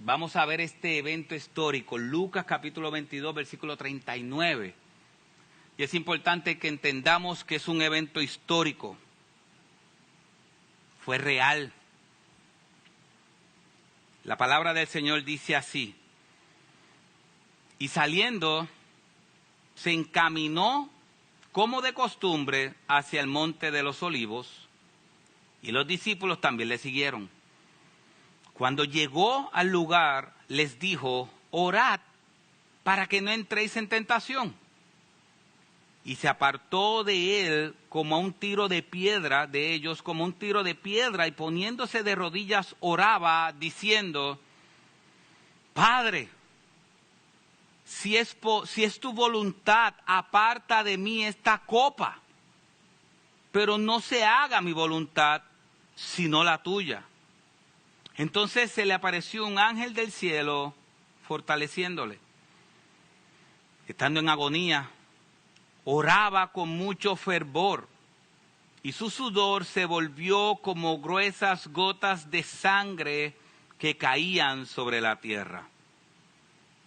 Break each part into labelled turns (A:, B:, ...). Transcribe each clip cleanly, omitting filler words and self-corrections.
A: vamos a ver este evento histórico, Lucas capítulo 22, versículo 39. Y es importante que entendamos que es un evento histórico. Fue real. La palabra del Señor dice así: y saliendo, se encaminó como de costumbre hacia el monte de los olivos, y los discípulos también le siguieron. Cuando llegó al lugar, les dijo: orad para que no entréis en tentación. Y se apartó de él como a un tiro de piedra, de ellos como un tiro de piedra, y poniéndose de rodillas oraba, diciendo: Padre, si es tu voluntad, aparta de mí esta copa, pero no se haga mi voluntad, sino la tuya. Entonces se le apareció un ángel del cielo, fortaleciéndole. Estando en agonía, oraba con mucho fervor, y su sudor se volvió como gruesas gotas de sangre que caían sobre la tierra.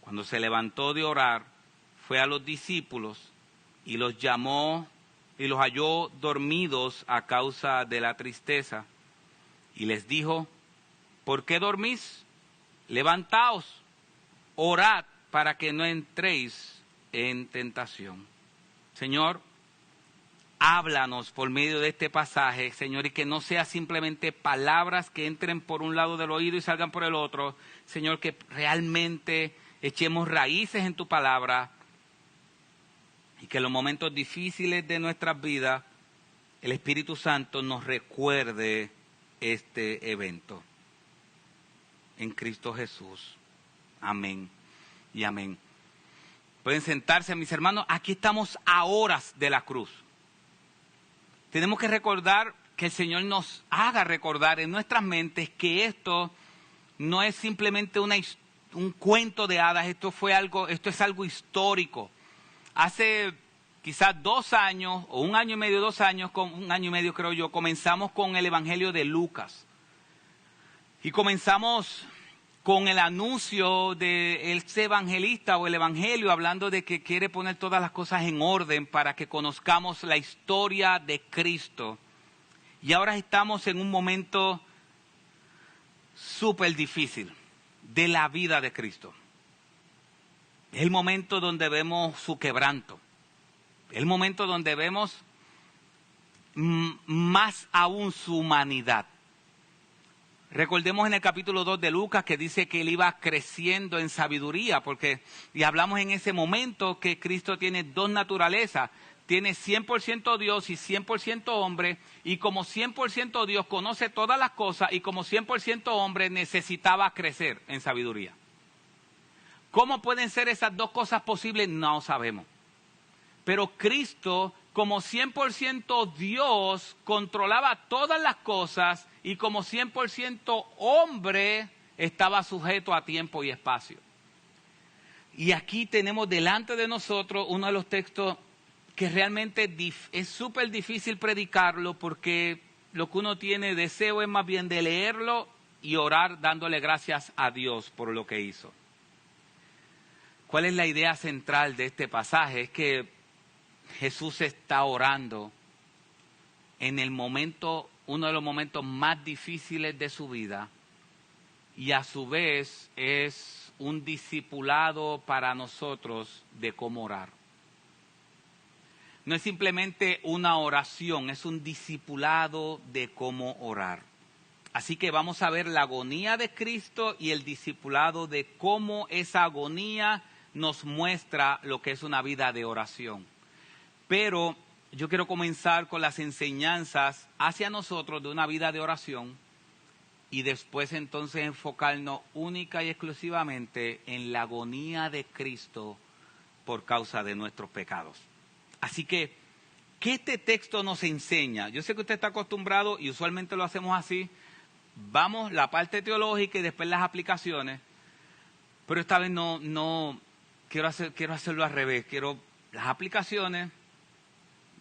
A: Cuando se levantó de orar, fue a los discípulos y los llamó y los halló dormidos a causa de la tristeza. Y les dijo: ¿por qué dormís? Levantaos, orad para que no entréis en tentación. Señor, háblanos por medio de este pasaje, Señor, y que no sea simplemente palabras que entren por un lado del oído y salgan por el otro. Señor, que realmente echemos raíces en tu palabra y que en los momentos difíciles de nuestras vidas el Espíritu Santo nos recuerde este evento. En Cristo Jesús. Amén y amén. Pueden sentarse, mis hermanos. Aquí estamos a horas de la cruz. Tenemos que recordar, que el Señor nos haga recordar en nuestras mentes que esto no es simplemente un cuento de hadas, esto es algo histórico. Hace quizás 2 años, o 1 año y medio, 2 años, un año y medio creo yo, comenzamos con el Evangelio de Lucas. Y comenzamos con el anuncio de ese evangelista o el evangelio, hablando de que quiere poner todas las cosas en orden para que conozcamos la historia de Cristo. Y ahora estamos en un momento súper difícil de la vida de Cristo. Es el momento donde vemos su quebranto. Es el momento donde vemos más aún su humanidad. Recordemos en el capítulo 2 de Lucas que dice que él iba creciendo en sabiduría, y hablamos en ese momento que Cristo tiene 2 naturalezas. Tiene 100% Dios y 100% hombre, y como 100% Dios conoce todas las cosas, y como 100% hombre necesitaba crecer en sabiduría. ¿Cómo pueden ser esas 2 cosas posibles? No sabemos. Pero Cristo, como 100% Dios, controlaba todas las cosas, y como 100% hombre, estaba sujeto a tiempo y espacio. Y aquí tenemos delante de nosotros uno de los textos que realmente es súper difícil predicarlo, porque lo que uno tiene deseo es más bien de leerlo y orar dándole gracias a Dios por lo que hizo. ¿Cuál es la idea central de este pasaje? Es que Jesús está orando en el momento, uno de los momentos más difíciles de su vida, y a su vez es un discipulado para nosotros de cómo orar. No es simplemente una oración, es un discipulado de cómo orar. Así que vamos a ver la agonía de Cristo y el discipulado de cómo esa agonía nos muestra lo que es una vida de oración. Pero yo quiero comenzar con las enseñanzas hacia nosotros de una vida de oración, y después entonces enfocarnos única y exclusivamente en la agonía de Cristo por causa de nuestros pecados. Así que, ¿qué este texto nos enseña? Yo sé que usted está acostumbrado, y usualmente lo hacemos así, vamos la parte teológica y después las aplicaciones, pero esta vez no quiero hacerlo al revés. Quiero las aplicaciones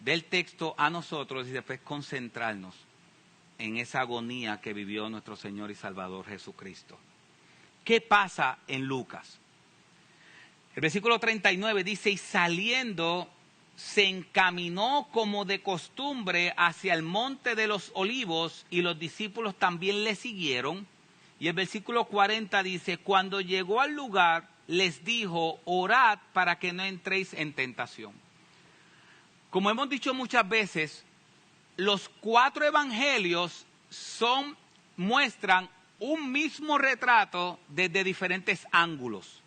A: del texto a nosotros y después concentrarnos en esa agonía que vivió nuestro Señor y Salvador Jesucristo. ¿Qué pasa en Lucas? El versículo 39 dice, y saliendo se encaminó como de costumbre hacia el monte de los olivos y los discípulos también le siguieron. Y el versículo 40 dice, cuando llegó al lugar les dijo, orad para que no entréis en tentación. Como hemos dicho muchas veces, los 4 evangelios muestran un mismo retrato desde diferentes ángulos.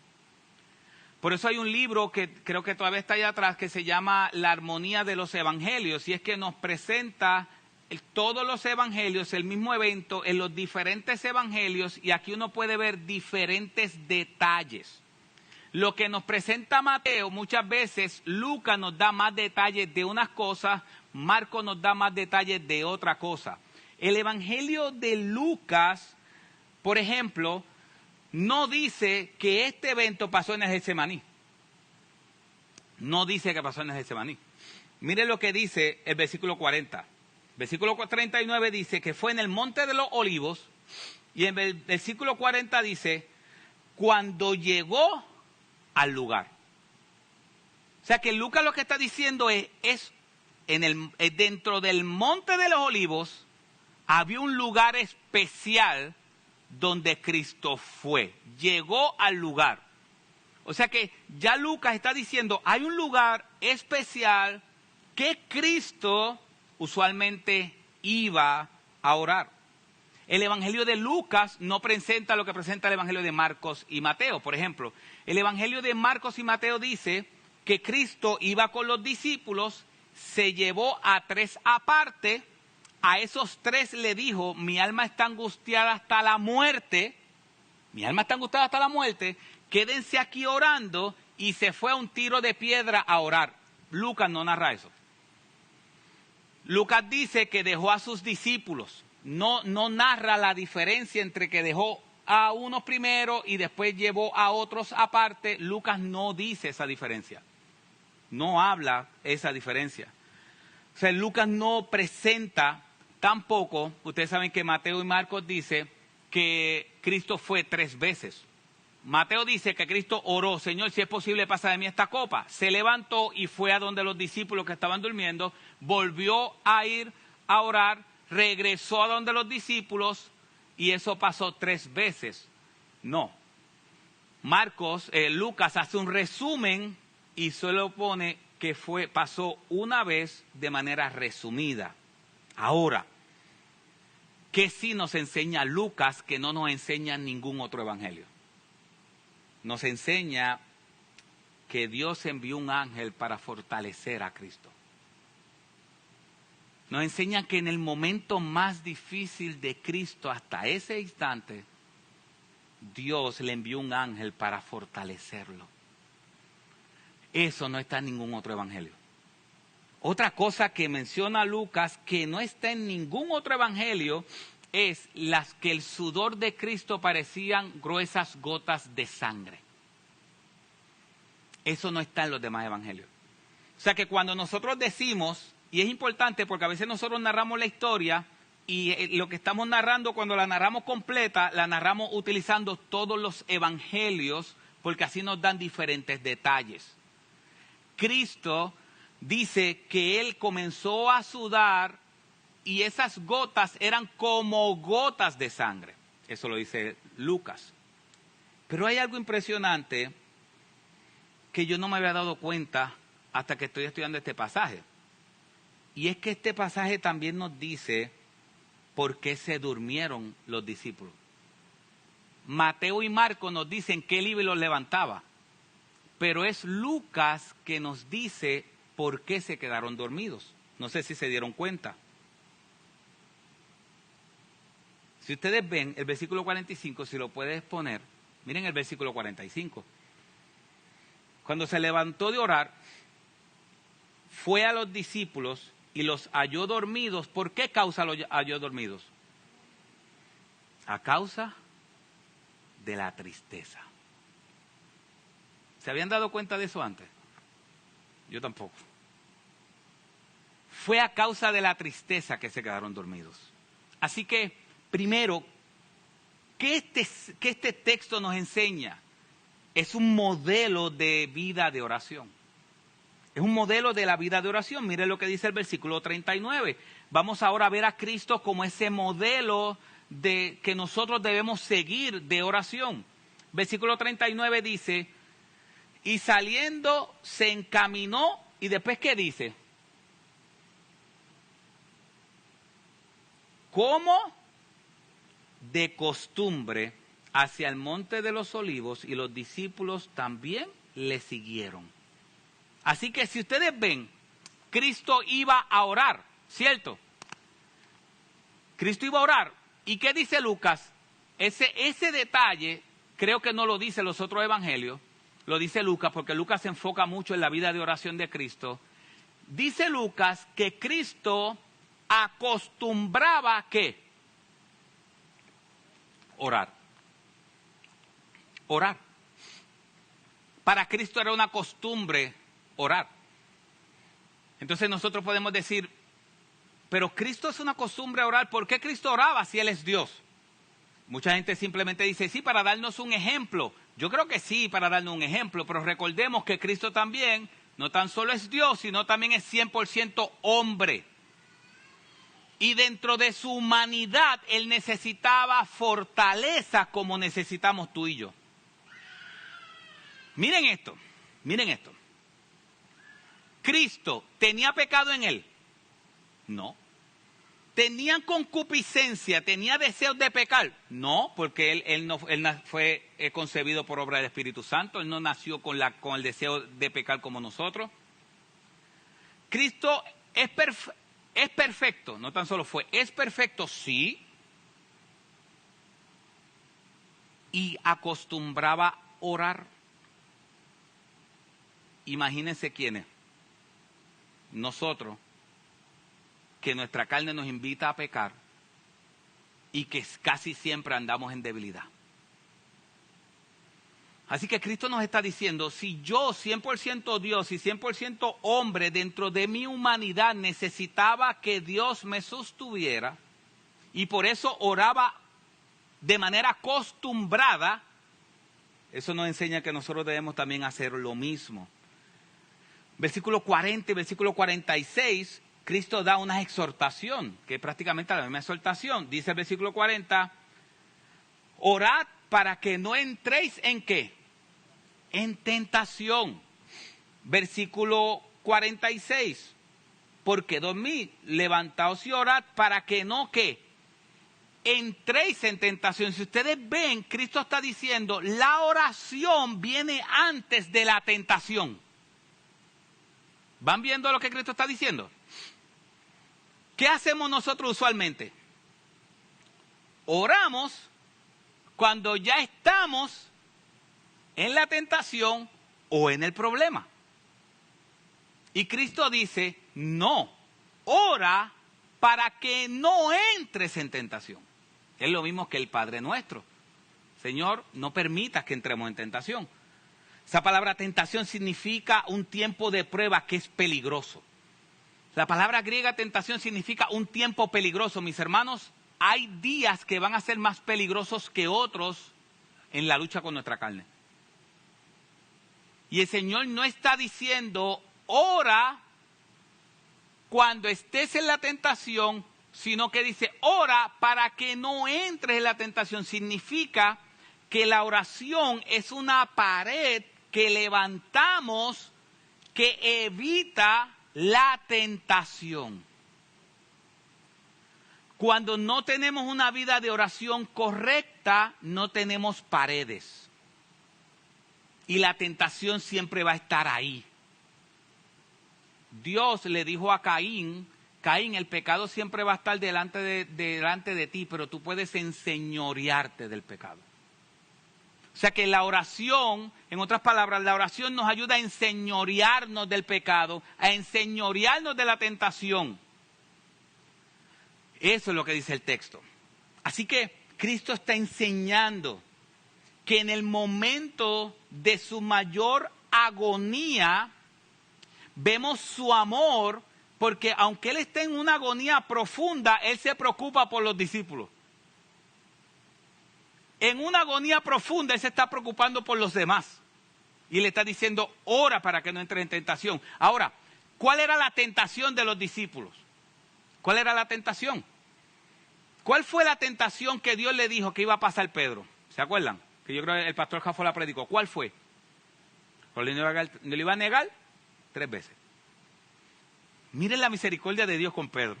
A: Por eso hay un libro que creo que todavía está allá atrás que se llama La armonía de los evangelios, y es que nos presenta todos los evangelios, el mismo evento en los diferentes evangelios, y aquí uno puede ver diferentes detalles. Lo que nos presenta Mateo, muchas veces Lucas nos da más detalles de unas cosas, Marcos nos da más detalles de otra cosa. El evangelio de Lucas, por ejemplo, no dice que este evento pasó en el Getsemaní. No dice que pasó en el Getsemaní. Mire lo que dice el versículo 40. Versículo 39 dice que fue en el monte de los olivos, y en el versículo 40 dice, cuando llegó al lugar. O sea que Lucas lo que está diciendo es dentro del monte de los olivos había un lugar especial donde Cristo fue, llegó al lugar. O sea que ya Lucas está diciendo, hay un lugar especial que Cristo usualmente iba a orar. El evangelio de Lucas no presenta lo que presenta el evangelio de Marcos y Mateo. Por ejemplo, el evangelio de Marcos y Mateo dice que Cristo iba con los discípulos, se llevó a 3 aparte. A esos 3 le dijo, mi alma está angustiada hasta la muerte, quédense aquí orando, y se fue a un tiro de piedra a orar. Lucas no narra eso. Lucas dice que dejó a sus discípulos, no narra la diferencia entre que dejó a unos primero y después llevó a otros aparte. Lucas no dice esa diferencia, no habla esa diferencia. O sea, Lucas no presenta tampoco, ustedes saben que Mateo y Marcos dice que Cristo fue 3 veces. Mateo dice que Cristo oró, Señor, si es posible pasa de mí esta copa. Se levantó y fue a donde los discípulos que estaban durmiendo, volvió a ir a orar, regresó a donde los discípulos, y eso pasó 3 veces. No. Lucas hace un resumen y solo pone que pasó una vez de manera resumida. Ahora, ¿qué sí nos enseña Lucas que no nos enseña ningún otro evangelio? Nos enseña que Dios envió un ángel para fortalecer a Cristo. Nos enseña que en el momento más difícil de Cristo, hasta ese instante, Dios le envió un ángel para fortalecerlo. Eso no está en ningún otro evangelio. Otra cosa que menciona Lucas que no está en ningún otro evangelio es que el sudor de Cristo parecían gruesas gotas de sangre. Eso no está en los demás evangelios. O sea que cuando nosotros decimos, y es importante porque a veces nosotros narramos la historia y lo que estamos narrando, cuando la narramos completa, la narramos utilizando todos los evangelios porque así nos dan diferentes detalles. Cristo dice que él comenzó a sudar y esas gotas eran como gotas de sangre. Eso lo dice Lucas. Pero hay algo impresionante que yo no me había dado cuenta hasta que estoy estudiando este pasaje. Y es que este pasaje también nos dice por qué se durmieron los discípulos. Mateo y Marcos nos dicen que él iba y los levantaba. Pero es Lucas que nos dice por qué se quedaron dormidos. No sé si se dieron cuenta. Si ustedes ven el versículo 45, si lo puedes poner, miren el versículo 45. Cuando se levantó de orar, fue a los discípulos y los halló dormidos. ¿Por qué causa los halló dormidos? A causa de la tristeza. ¿Se habían dado cuenta de eso antes? Yo tampoco. Fue a causa de la tristeza que se quedaron dormidos. Así que, primero, ¿qué este texto nos enseña? Es un modelo de vida de oración. Es un modelo de la vida de oración. Mire lo que dice el versículo 39. Vamos ahora a ver a Cristo como ese modelo que nosotros debemos seguir de oración. Versículo 39 dice, y saliendo se encaminó, y después ¿qué dice? Como de costumbre hacia el monte de los olivos, y los discípulos también le siguieron. Así que si ustedes ven, Cristo iba a orar, ¿cierto? Cristo iba a orar. ¿Y qué dice Lucas? Ese detalle creo que no lo dice los otros evangelios, lo dice Lucas, porque Lucas se enfoca mucho en la vida de oración de Cristo. Dice Lucas que Cristo acostumbraba ¿a qué? Orar. Orar. Para Cristo era una costumbre orar. Entonces nosotros podemos decir, pero Cristo es una costumbre orar. ¿Por qué Cristo oraba si Él es Dios? Mucha gente simplemente dice, sí, para darnos un ejemplo. Yo creo que sí, para darnos un ejemplo, pero recordemos que Cristo también no tan solo es Dios, sino también es 100% hombre. Y dentro de su humanidad, Él necesitaba fortaleza como necesitamos tú y yo. Miren esto, miren esto. ¿Cristo tenía pecado en Él? No. ¿Tenía concupiscencia, tenía deseos de pecar? No, porque él no fue concebido por obra del Espíritu Santo, Él no nació con el deseo de pecar como nosotros. Cristo es perfecto, no tan solo es perfecto, sí, y acostumbraba orar. Imagínense quiénes, nosotros, que nuestra carne nos invita a pecar y que casi siempre andamos en debilidad. Así que Cristo nos está diciendo, si yo 100% Dios y 100% hombre dentro de mi humanidad necesitaba que Dios me sostuviera y por eso oraba de manera acostumbrada, eso nos enseña que nosotros debemos también hacer lo mismo. Versículo 40 y versículo 46, Cristo da una exhortación, que es prácticamente la misma exhortación. Dice el versículo 40, orad para que no entréis en ¿qué? En tentación. Versículo 46, porque dormid, levantaos y orad para que no ¿qué? Entréis en tentación. Si ustedes ven, Cristo está diciendo, la oración viene antes de la tentación. ¿Van viendo lo que Cristo está diciendo? ¿Qué hacemos nosotros usualmente? Oramos cuando ya estamos en la tentación o en el problema. Y Cristo dice, no, ora para que no entres en tentación. Es lo mismo que el Padre Nuestro. Señor, no permitas que entremos en tentación. Esa palabra tentación significa un tiempo de prueba que es peligroso. La palabra griega tentación significa un tiempo peligroso. Mis hermanos, hay días que van a ser más peligrosos que otros en la lucha con nuestra carne. Y el Señor no está diciendo, ora cuando estés en la tentación, sino que dice, ora para que no entres en la tentación. Significa que la oración es una pared que levantamos que evita la tentación. Cuando no tenemos una vida de oración correcta, no tenemos paredes. Y la tentación siempre va a estar ahí. Dios le dijo a Caín, Caín, el pecado siempre va a estar delante de ti, pero tú puedes enseñorearte del pecado. O sea que la oración, en otras palabras, la oración nos ayuda a enseñorearnos del pecado, a enseñorearnos de la tentación. Eso es lo que dice el texto. Así que Cristo está enseñando que en el momento de su mayor agonía, vemos su amor, porque aunque Él esté en una agonía profunda, Él se preocupa por los discípulos. En una agonía profunda, él se está preocupando por los demás. Y le está diciendo, ora para que no entre en tentación. Ahora, ¿cuál era la tentación de los discípulos? ¿Cuál era la tentación? ¿Cuál fue la tentación que Dios le dijo que iba a pasar Pedro? ¿Se acuerdan? Que yo creo que el pastor Jafo la predicó. ¿Cuál fue? Le iba a negar 3 veces. Miren la misericordia de Dios con Pedro.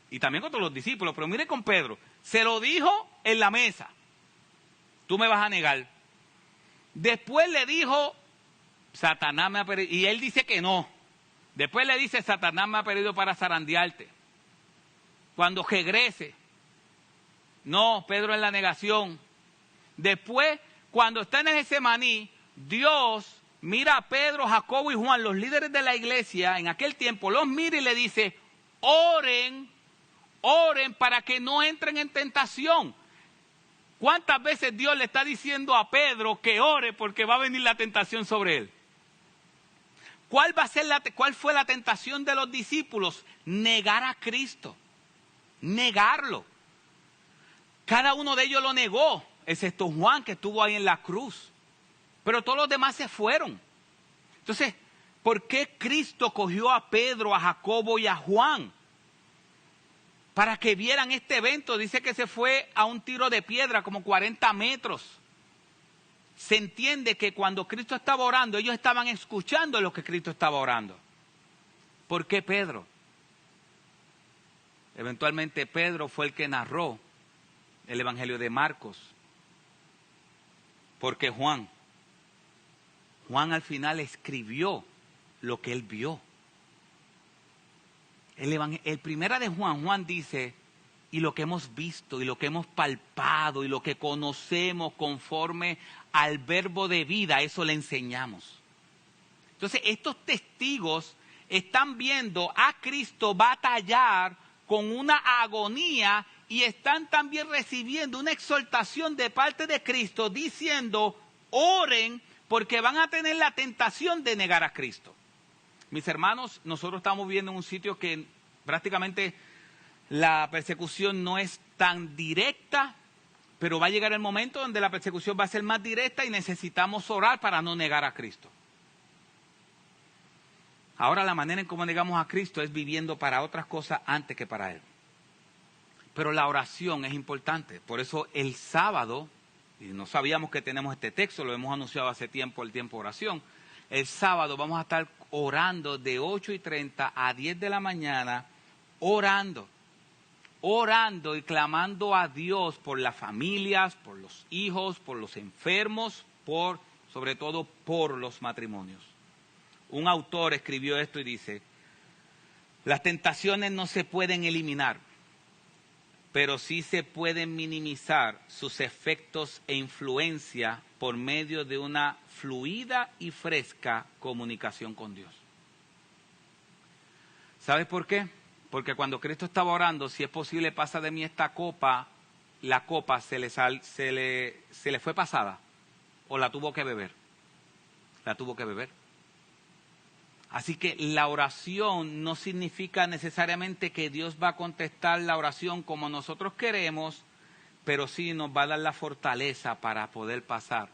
A: Y también con todos los discípulos, pero miren con Pedro. Se lo dijo en la mesa. Tú me vas a negar. Después le dijo, Satanás me ha pedido, y él dice que no. Después le dice, Satanás me ha pedido para zarandearte. Cuando regrese. No, Pedro en la negación. Después, cuando está en el Getsemaní, Dios mira a Pedro, Jacobo y Juan, los líderes de la iglesia, en aquel tiempo, los mira y le dice, oren para que no entren en tentación. ¿Cuántas veces Dios le está diciendo a Pedro que ore porque va a venir la tentación sobre él? ¿Cuál fue la tentación de los discípulos? Negar a Cristo. Negarlo. Cada uno de ellos lo negó, excepto Juan, que estuvo ahí en la cruz. Pero todos los demás se fueron. Entonces, ¿por qué Cristo cogió a Pedro, a Jacobo y a Juan? Para que vieran este evento. Dice que se fue a un tiro de piedra, como 40 metros. Se entiende que cuando Cristo estaba orando, ellos estaban escuchando lo que Cristo estaba orando. ¿Por qué Pedro? Eventualmente Pedro fue el que narró el Evangelio de Marcos. Porque Juan al final escribió lo que él vio. El primera de Juan dice, y lo que hemos visto, y lo que hemos palpado, y lo que conocemos conforme al verbo de vida, eso le enseñamos. Entonces, estos testigos están viendo a Cristo batallar con una agonía y están también recibiendo una exhortación de parte de Cristo diciendo, oren porque van a tener la tentación de negar a Cristo. Mis hermanos, nosotros estamos viviendo en un sitio que prácticamente la persecución no es tan directa, pero va a llegar el momento donde la persecución va a ser más directa y necesitamos orar para no negar a Cristo. Ahora la manera en cómo negamos a Cristo es viviendo para otras cosas antes que para Él. Pero la oración es importante. Por eso el sábado, y no sabíamos que tenemos este texto, lo hemos anunciado hace tiempo, el tiempo de oración. El sábado vamos a estar orando de 8:30 a 10 de la mañana, orando y clamando a Dios por las familias, por los hijos, por los enfermos, sobre todo por los matrimonios. Un autor escribió esto y dice, las tentaciones no se pueden eliminar, pero sí se pueden minimizar sus efectos e influencia por medio de una fluida y fresca comunicación con Dios. ¿Sabes por qué? Porque cuando Cristo estaba orando, si es posible, pasa de mí esta copa, la copa se le fue pasada o la tuvo que beber. La tuvo que beber. Así que la oración no significa necesariamente que Dios va a contestar la oración como nosotros queremos, pero sí nos va a dar la fortaleza para poder pasar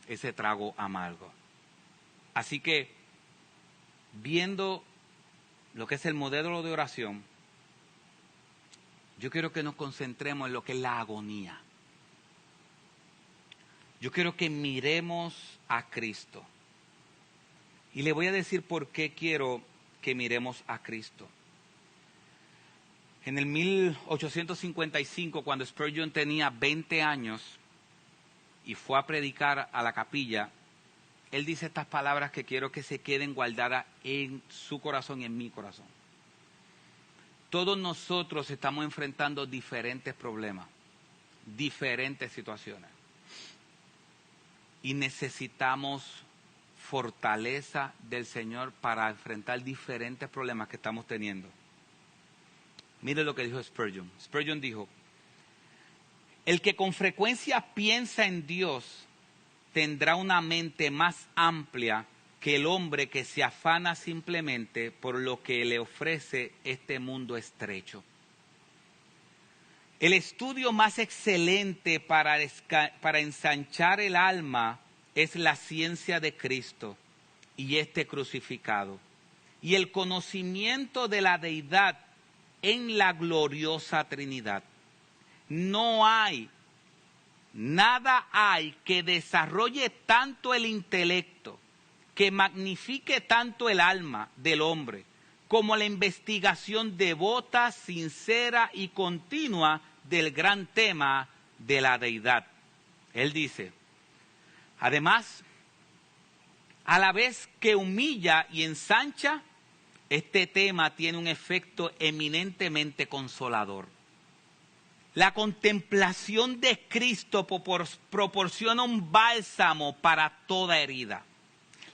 A: ese trago amargo. Así que, viendo lo que es el modelo de oración, yo quiero que nos concentremos en lo que es la agonía. Yo quiero que miremos a Cristo. Y le voy a decir por qué quiero que miremos a Cristo. En el 1855, cuando Spurgeon tenía 20 años y fue a predicar a la capilla, él dice estas palabras que quiero que se queden guardadas en su corazón y en mi corazón. Todos nosotros estamos enfrentando diferentes problemas, diferentes situaciones. Y necesitamos fortaleza del Señor para enfrentar diferentes problemas que estamos teniendo. Mire lo que dijo Spurgeon. Spurgeon dijo, el que con frecuencia piensa en Dios tendrá una mente más amplia que el hombre que se afana simplemente por lo que le ofrece este mundo estrecho. El estudio más excelente para ensanchar el alma es la ciencia de Cristo y este crucificado, y el conocimiento de la deidad en la gloriosa Trinidad. Nada hay que desarrolle tanto el intelecto, que magnifique tanto el alma del hombre, como la investigación devota, sincera y continua del gran tema de la deidad. Él dice, además, a la vez que humilla y ensancha, este tema tiene un efecto eminentemente consolador. La contemplación de Cristo proporciona un bálsamo para toda herida.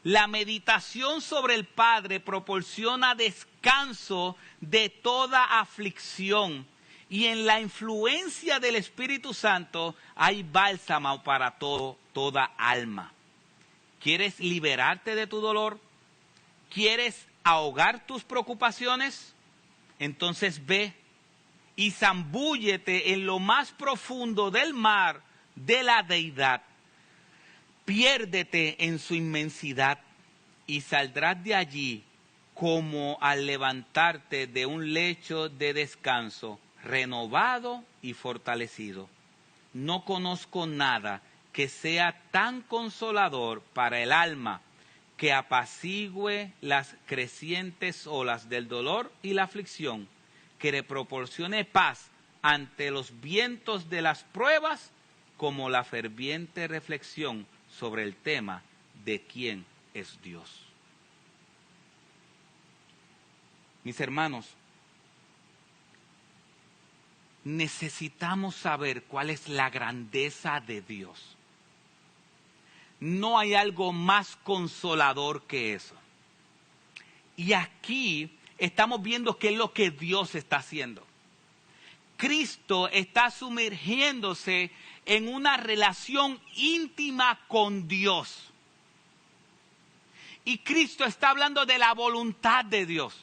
A: La meditación sobre el Padre proporciona descanso de toda aflicción. Y en la influencia del Espíritu Santo hay bálsamo para toda alma. ¿Quieres liberarte de tu dolor? ¿Quieres ahogar tus preocupaciones? Entonces ve y zambúllete en lo más profundo del mar de la deidad. Piérdete en su inmensidad y saldrás de allí como al levantarte de un lecho de descanso, renovado y fortalecido. No conozco nada que sea tan consolador para el alma, que apacigüe las crecientes olas del dolor y la aflicción, que le proporcione paz ante los vientos de las pruebas, como la ferviente reflexión sobre el tema de quién es Dios. Mis hermanos, necesitamos saber cuál es la grandeza de Dios. No hay algo más consolador que eso. Y aquí estamos viendo qué es lo que Dios está haciendo. Cristo está sumergiéndose en una relación íntima con Dios. Y Cristo está hablando de la voluntad de Dios.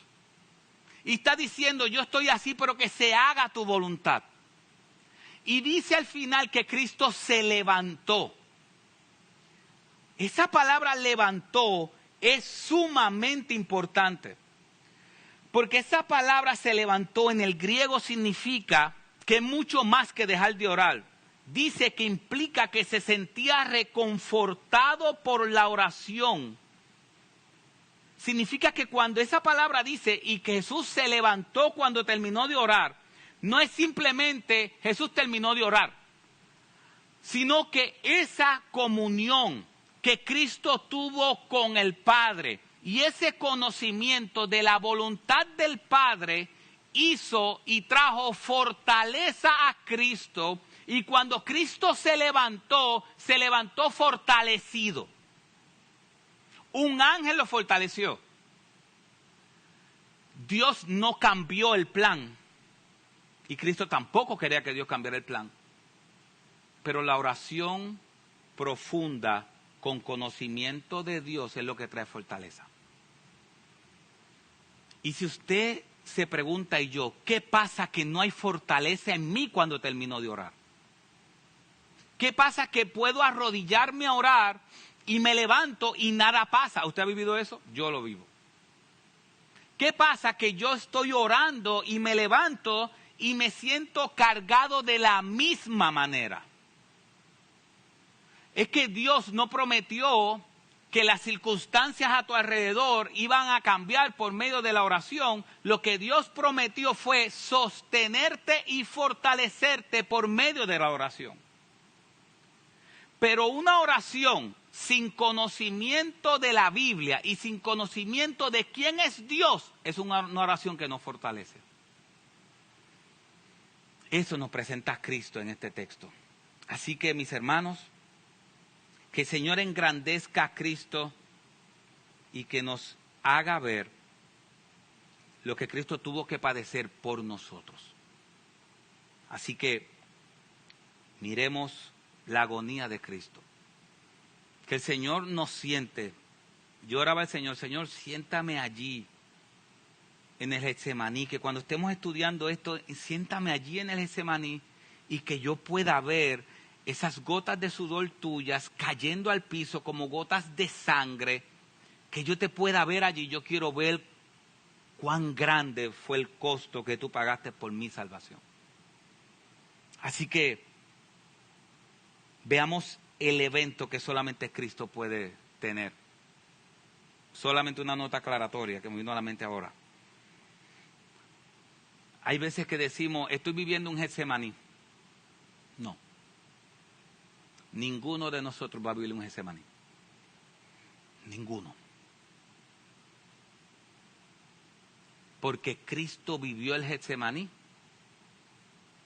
A: Y está diciendo, yo estoy así, pero que se haga tu voluntad. Y dice al final que Cristo se levantó. Esa palabra levantó es sumamente importante. Porque esa palabra se levantó en el griego significa que es mucho más que dejar de orar. Dice que implica que se sentía reconfortado por la oración. Significa que cuando esa palabra dice y que Jesús se levantó cuando terminó de orar, no es simplemente Jesús terminó de orar, sino que esa comunión que Cristo tuvo con el Padre y ese conocimiento de la voluntad del Padre hizo y trajo fortaleza a Cristo, y cuando Cristo se levantó fortalecido. Un ángel lo fortaleció. Dios no cambió el plan y Cristo tampoco quería que Dios cambiara el plan. Pero la oración profunda con conocimiento de Dios es lo que trae fortaleza. Y si usted se pregunta, y yo, ¿qué pasa que no hay fortaleza en mí cuando termino de orar? ¿Qué pasa que puedo arrodillarme a orar y me levanto y nada pasa? ¿Usted ha vivido eso? Yo lo vivo. ¿Qué pasa que yo estoy orando y me levanto y me siento cargado de la misma manera? Es que Dios no prometió que las circunstancias a tu alrededor iban a cambiar por medio de la oración. Lo que Dios prometió fue sostenerte y fortalecerte por medio de la oración. Pero una oración sin conocimiento de la Biblia y sin conocimiento de quién es Dios es una oración que nos fortalece. Eso nos presenta a Cristo en este texto. Así que, mis hermanos, que el Señor engrandezca a Cristo y que nos haga ver lo que Cristo tuvo que padecer por nosotros. Así que miremos la agonía de Cristo. Que el Señor nos siente. Yo oraba al Señor, Señor, siéntame allí. en el Getsemaní, que cuando estemos estudiando esto, siéntame allí en el Getsemaní y que yo pueda ver esas gotas de sudor tuyas cayendo al piso como gotas de sangre, que yo te pueda ver allí. Yo quiero ver cuán grande fue el costo que tú pagaste por mi salvación. Así que veamos el evento que solamente Cristo puede tener. Solamente una nota aclaratoria que me vino a la mente ahora. Hay veces que decimos, estoy viviendo un Getsemaní. No. Ninguno de nosotros va a vivir un Getsemaní. Ninguno. Porque Cristo vivió el Getsemaní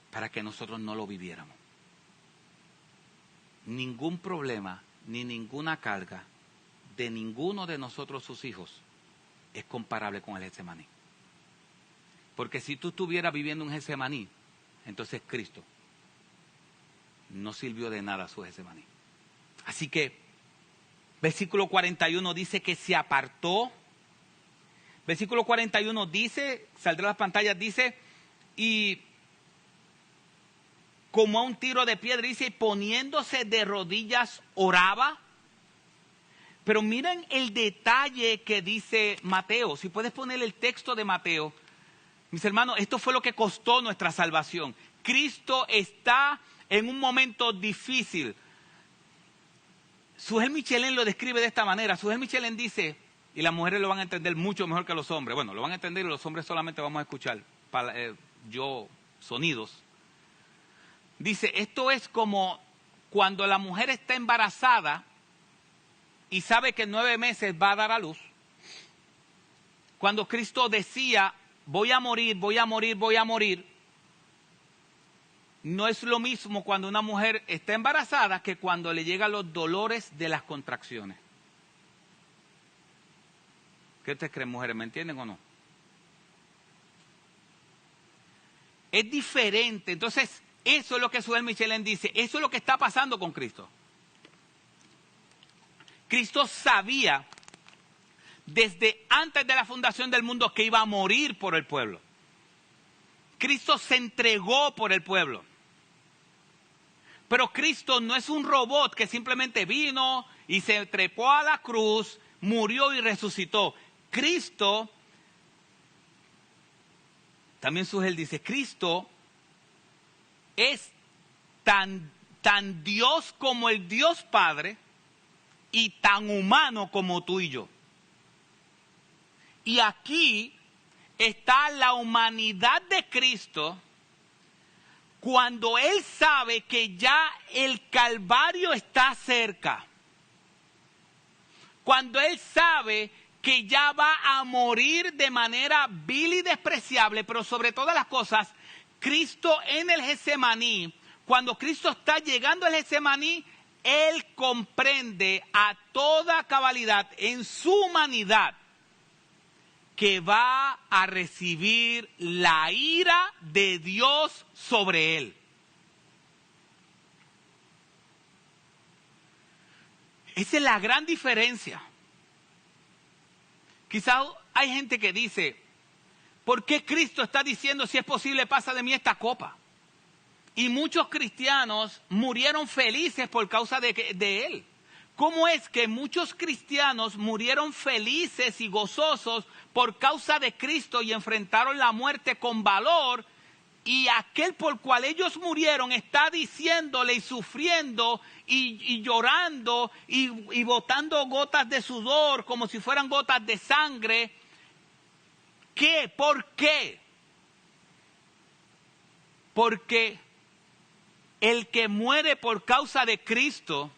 A: para que nosotros no lo viviéramos. Ningún problema ni ninguna carga de ninguno de nosotros sus hijos es comparable con el Getsemaní. Porque si tú estuvieras viviendo un Getsemaní, entonces Cristo no sirvió de nada su Getsemaní. Así que, versículo 41 dice que se apartó. Versículo 41 dice, saldrá a las pantallas, dice, y como a un tiro de piedra, dice, poniéndose de rodillas oraba. Pero miren el detalle que dice Mateo. Si puedes poner el texto de Mateo. Mis hermanos, esto fue lo que costó nuestra salvación. Cristo está en un momento difícil. Sujel Michelén lo describe de esta manera. Sujel Michelén dice, y las mujeres lo van a entender mucho mejor que los hombres. Bueno, lo van a entender y los hombres solamente vamos a escuchar sonidos. Dice, esto es como cuando la mujer está embarazada y sabe que en 9 meses va a dar a luz. Cuando Cristo decía, voy a morir, voy a morir, voy a morir. No es lo mismo cuando una mujer está embarazada que cuando le llegan los dolores de las contracciones. ¿Qué ustedes creen, mujeres? ¿Me entienden o no? Es diferente. Entonces, eso es lo que Sujel Michelén dice. Eso es lo que está pasando con Cristo. Cristo sabía desde antes de la fundación del mundo que iba a morir por el pueblo. Cristo se entregó por el pueblo. Pero Cristo no es un robot que simplemente vino y se trepó a la cruz, murió y resucitó. Cristo, también Sujel dice, Cristo es tan Dios como el Dios Padre y tan humano como tú y yo. Y aquí está la humanidad de Cristo cuando Él sabe que ya el Calvario está cerca. Cuando Él sabe que ya va a morir de manera vil y despreciable, pero sobre todas las cosas, Cristo en el Getsemaní, cuando Cristo está llegando al Getsemaní, Él comprende a toda cabalidad en su humanidad que va a recibir la ira de Dios sobre Él. Esa es la gran diferencia. Quizás hay gente que dice, ¿por qué Cristo está diciendo si es posible pasa de mí esta copa? Y muchos cristianos murieron felices por causa de Él. ¿Cómo es que muchos cristianos murieron felices y gozosos por causa de Cristo y enfrentaron la muerte con valor? Y aquel por cual ellos murieron está diciéndole y sufriendo y llorando y botando gotas de sudor como si fueran gotas de sangre. ¿Qué? ¿Por qué? Porque el que muere por causa de Cristo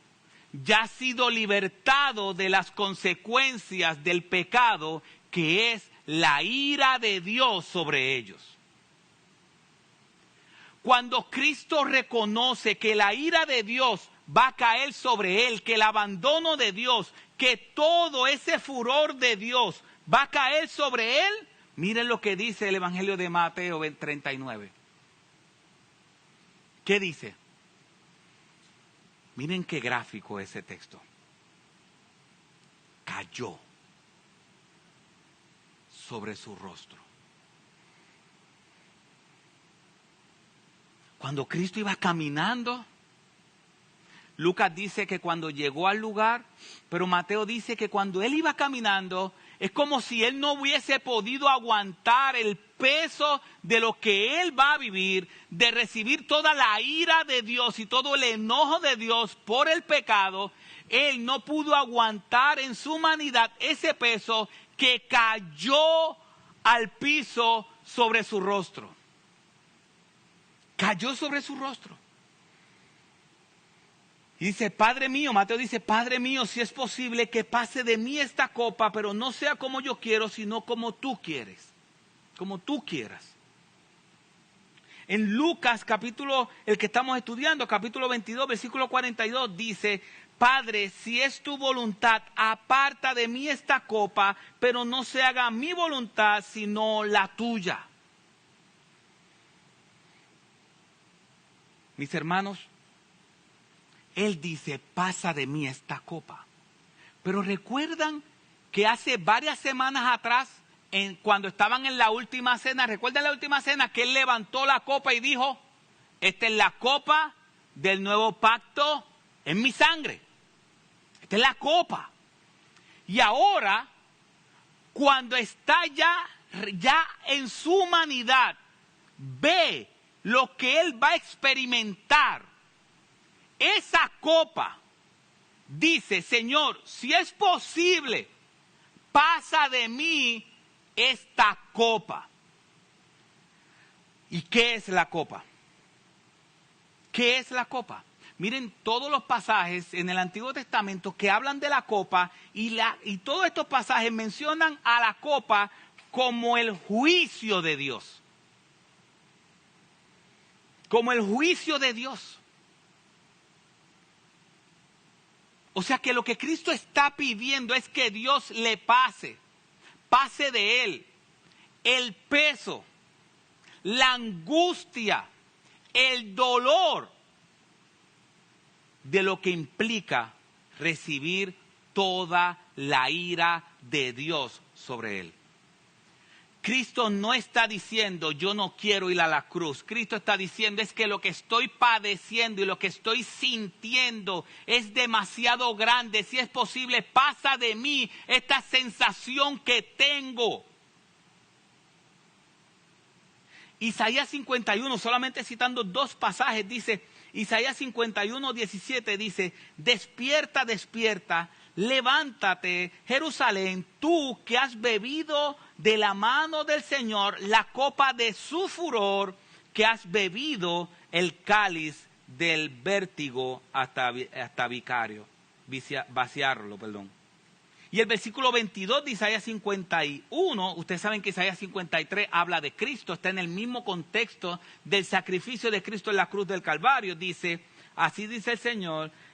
A: ya ha sido libertado de las consecuencias del pecado, que es la ira de Dios sobre ellos. Cuando Cristo reconoce que la ira de Dios va a caer sobre él, que el abandono de Dios, que todo ese furor de Dios va a caer sobre él, miren lo que dice el Evangelio de Mateo 39. ¿Qué dice? Miren qué gráfico ese texto. Cayó sobre su rostro. Cuando Cristo iba caminando, Lucas dice que cuando llegó al lugar, pero Mateo dice que cuando él iba caminando, es como si él no hubiese podido aguantar el peso de lo que él va a vivir, de recibir toda la ira de Dios y todo el enojo de Dios por el pecado. Él no pudo aguantar en su humanidad ese peso que cayó al piso sobre su rostro. Cayó sobre su rostro. Y dice, Padre mío, Mateo dice, Padre mío, si es posible que pase de mí esta copa, pero no sea como yo quiero, sino como tú quieres. Como tú quieras. En Lucas, el que estamos estudiando, capítulo 22, versículo 42, dice, Padre, si es tu voluntad, aparta de mí esta copa, pero no se haga mi voluntad, sino la tuya. Mis hermanos, Él dice, pasa de mí esta copa. Pero recuerdan que hace varias semanas atrás, cuando estaban en la última cena, ¿recuerdan la última cena? Que Él levantó la copa y dijo, esta es la copa del nuevo pacto en mi sangre. Esta es la copa. Y ahora, cuando está ya en su humanidad, ve lo que Él va a experimentar. Esa copa dice, Señor, si es posible, pasa de mí esta copa. ¿Y qué es la copa? ¿Qué es la copa? Miren todos los pasajes en el Antiguo Testamento que hablan de la copa y todos estos pasajes mencionan a la copa como el juicio de Dios. Como el juicio de Dios. O sea que lo que Cristo está pidiendo es que Dios le pase de Él el peso, la angustia, el dolor de lo que implica recibir toda la ira de Dios sobre Él. Cristo no está diciendo, yo no quiero ir a la cruz. Cristo está diciendo, es que lo que estoy padeciendo y lo que estoy sintiendo es demasiado grande. Si es posible, pasa de mí esta sensación que tengo. Isaías 51, solamente citando dos pasajes, dice, Isaías 51, 17 dice, despierta, despierta, levántate, Jerusalén, tú que has bebido de la mano del Señor la copa de su furor, que has bebido el cáliz del vértigo hasta vaciarlo, perdón. Y el versículo 22 de Isaías 51, ustedes saben que Isaías 53 habla de Cristo, está en el mismo contexto del sacrificio de Cristo en la cruz del Calvario. Dice, así dice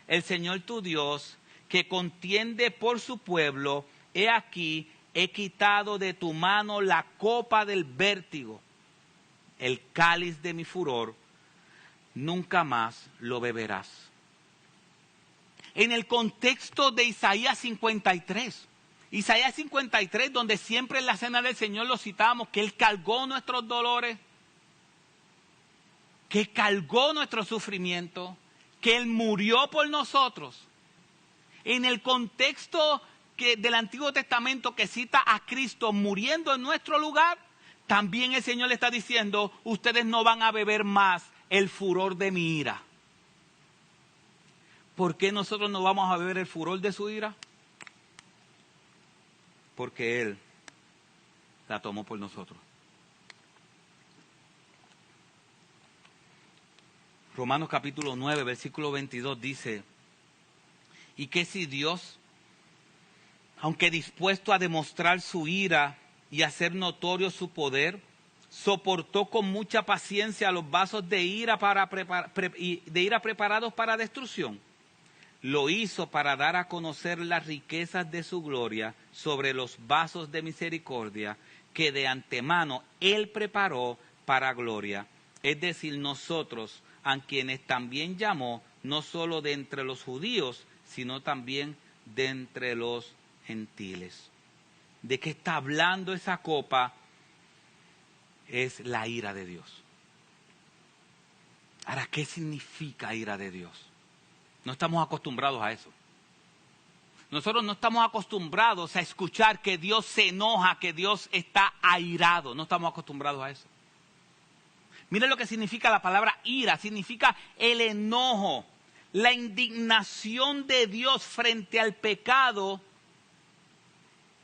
A: el Señor tu Dios, que contiende por su pueblo, he aquí, he quitado de tu mano la copa del vértigo, el cáliz de mi furor, nunca más lo beberás. En el contexto de Isaías 53, donde siempre en la cena del Señor lo citamos, que Él cargó nuestros dolores, que cargó nuestro sufrimiento, que Él murió por nosotros. En el contexto del Antiguo Testamento que cita a Cristo muriendo en nuestro lugar, también el Señor le está diciendo, ustedes no van a beber más el furor de mi ira. ¿Por qué nosotros no vamos a beber el furor de su ira? Porque Él la tomó por nosotros. Romanos capítulo 9, versículo 22 dice, y que si Dios, aunque dispuesto a demostrar su ira y hacer notorio su poder, soportó con mucha paciencia los vasos de ira preparados para destrucción, lo hizo para dar a conocer las riquezas de su gloria sobre los vasos de misericordia que de antemano Él preparó para gloria, es decir, nosotros, a quienes también llamó, no solo de entre los judíos, sino también de entre los gentiles. ¿De qué está hablando esa copa? Es la ira de Dios. Ahora, ¿qué significa ira de Dios? No estamos acostumbrados a eso. Nosotros no estamos acostumbrados a escuchar que Dios se enoja, que Dios está airado. No estamos acostumbrados a eso. Miren lo que significa la palabra ira. Significa el enojo, la indignación de Dios frente al pecado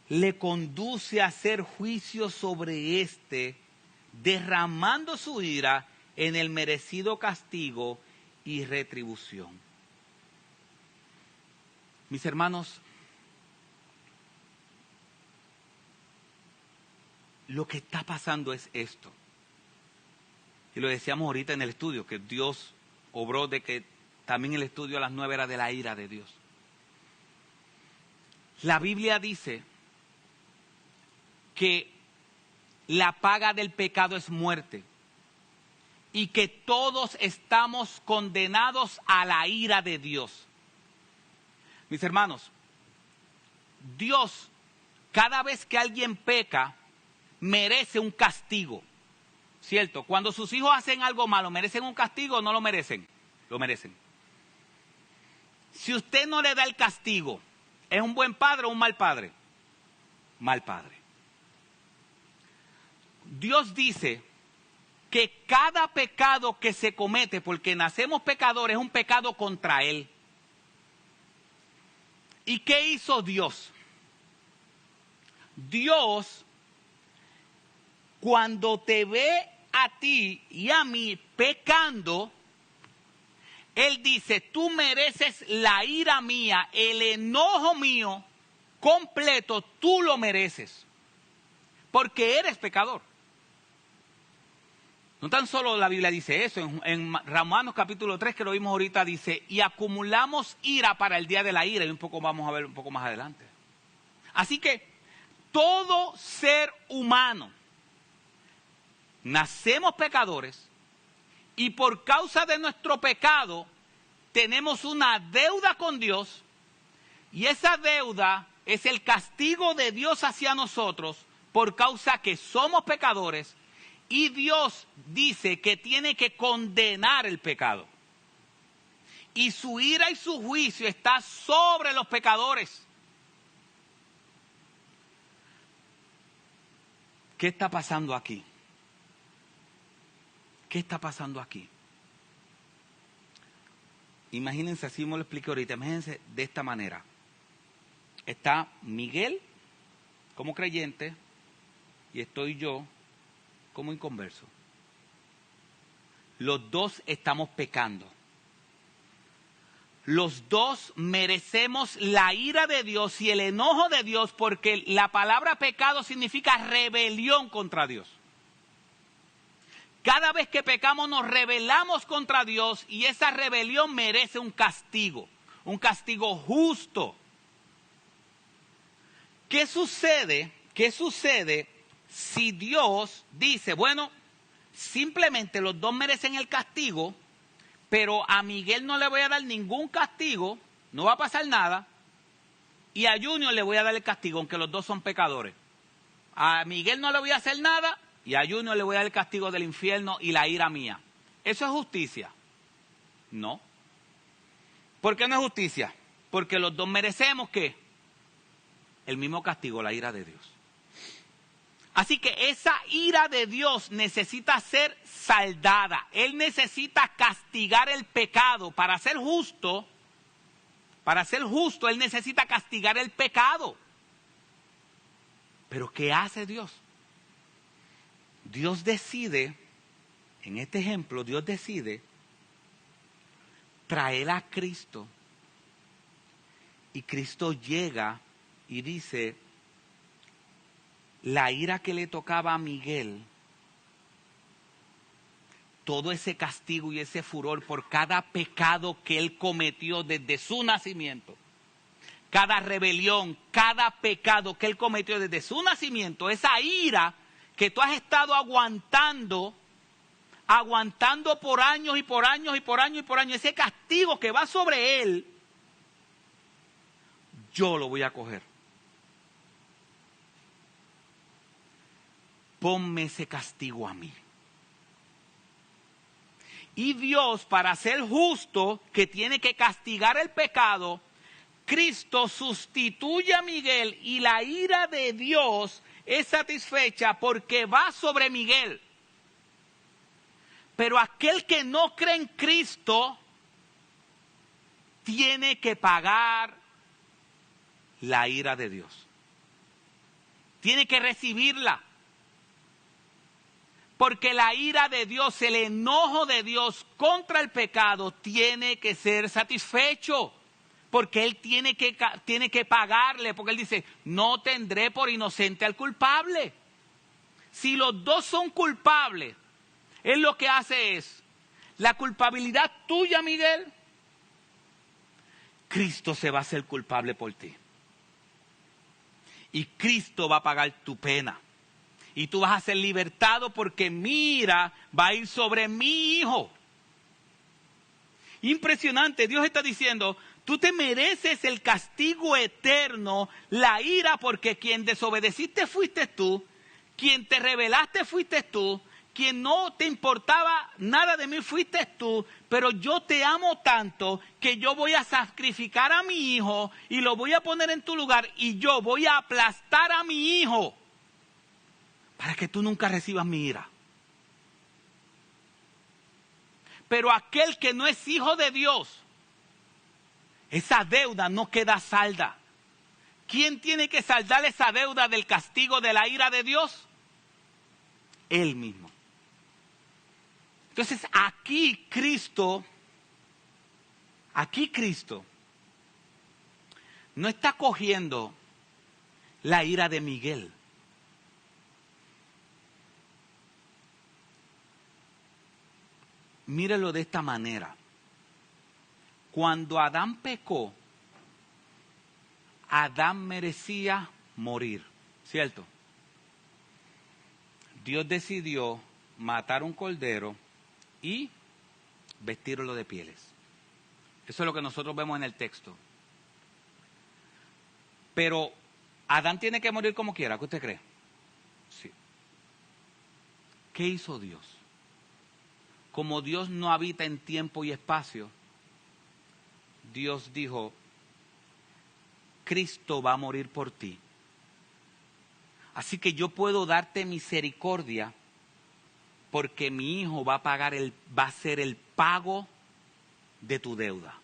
A: le conduce a hacer juicio sobre éste, derramando su ira en el merecido castigo y retribución. Mis hermanos, lo que está pasando es esto. Y lo decíamos ahorita en el estudio, que Dios obró de que también el estudio a las 9 era de la ira de Dios. La Biblia dice que la paga del pecado es muerte y que todos estamos condenados a la ira de Dios. Mis hermanos, Dios, cada vez que alguien peca, merece un castigo, ¿cierto? Cuando sus hijos hacen algo malo, ¿merecen un castigo o no lo merecen? Lo merecen. Si usted no le da el castigo, ¿es un buen padre o un mal padre? Mal padre. Dios dice que cada pecado que se comete, porque nacemos pecadores, es un pecado contra Él. ¿Y qué hizo Dios? Dios, cuando te ve a ti y a mí pecando, Él dice, tú mereces la ira mía, el enojo mío completo, tú lo mereces, porque eres pecador. No tan solo la Biblia dice eso, en Romanos capítulo 3, que lo vimos ahorita, dice, y acumulamos ira para el día de la ira, y vamos a ver un poco más adelante. Así que todo ser humano, nacemos pecadores, y por causa de nuestro pecado, tenemos una deuda con Dios, y esa deuda es el castigo de Dios hacia nosotros, por causa que somos pecadores, y Dios dice que tiene que condenar el pecado. Y su ira y su juicio está sobre los pecadores. ¿Qué está pasando aquí? ¿Qué está pasando aquí? Imagínense, así me lo expliqué ahorita, imagínense de esta manera. Está Miguel como creyente y estoy yo como inconverso. Los dos estamos pecando. Los dos merecemos la ira de Dios y el enojo de Dios, porque la palabra pecado significa rebelión contra Dios. Cada vez que pecamos nos rebelamos contra Dios y esa rebelión merece un castigo justo. ¿Qué sucede? ¿Qué sucede si Dios dice, bueno, simplemente los dos merecen el castigo, pero a Miguel no le voy a dar ningún castigo, no va a pasar nada, y a Junior le voy a dar el castigo, aunque los dos son pecadores? A Miguel no le voy a hacer nada, y a Junior le voy a dar el castigo del infierno y la ira mía. ¿Eso es justicia? No. ¿Por qué no es justicia? Porque los dos merecemos, ¿qué? El mismo castigo, la ira de Dios. Así que esa ira de Dios necesita ser saldada. Él necesita castigar el pecado. Para ser justo, Él necesita castigar el pecado. Pero ¿qué hace Dios? Dios decide, en este ejemplo, Dios decide traer a Cristo. Y Cristo llega y dice, la ira que le tocaba a Miguel, todo ese castigo y ese furor por cada pecado que él cometió desde su nacimiento, cada rebelión, cada pecado que él cometió desde su nacimiento, esa ira que tú has estado aguantando por años y por años y por años y por años, ese castigo que va sobre él, yo lo voy a coger. Ponme ese castigo a mí. Y Dios, para ser justo, que tiene que castigar el pecado, Cristo sustituye a Miguel y la ira de Dios es satisfecha porque va sobre Miguel. Pero aquel que no cree en Cristo tiene que pagar la ira de Dios. Tiene que recibirla. Porque la ira de Dios, el enojo de Dios contra el pecado tiene que ser satisfecho. Porque Él tiene que pagarle. Porque Él dice, no tendré por inocente al culpable. Si los dos son culpables, Él lo que hace es, la culpabilidad tuya, Miguel, Cristo se va a hacer culpable por ti. Y Cristo va a pagar tu pena. Y tú vas a ser libertado porque mi ira va a ir sobre mi hijo. Impresionante, Dios está diciendo, tú te mereces el castigo eterno, la ira, porque quien desobedeciste fuiste tú, quien te rebelaste fuiste tú, quien no te importaba nada de mí fuiste tú, pero yo te amo tanto que yo voy a sacrificar a mi hijo y lo voy a poner en tu lugar y yo voy a aplastar a mi hijo para que tú nunca recibas mi ira. Pero aquel que no es hijo de Dios, esa deuda no queda salda. ¿Quién tiene que saldar esa deuda del castigo de la ira de Dios? Él mismo. Entonces aquí Cristo no está cogiendo la ira de Miguel. Mírelo de esta manera. Cuando Adán pecó, Adán merecía morir, ¿cierto? Dios decidió matar un cordero y vestirlo de pieles. Eso es lo que nosotros vemos en el texto. Pero Adán tiene que morir como quiera, ¿qué usted cree? Sí. ¿Qué hizo Dios? Como Dios no habita en tiempo y espacio, Dios dijo, Cristo va a morir por ti. Así que yo puedo darte misericordia porque mi hijo va a ser el pago de tu deuda.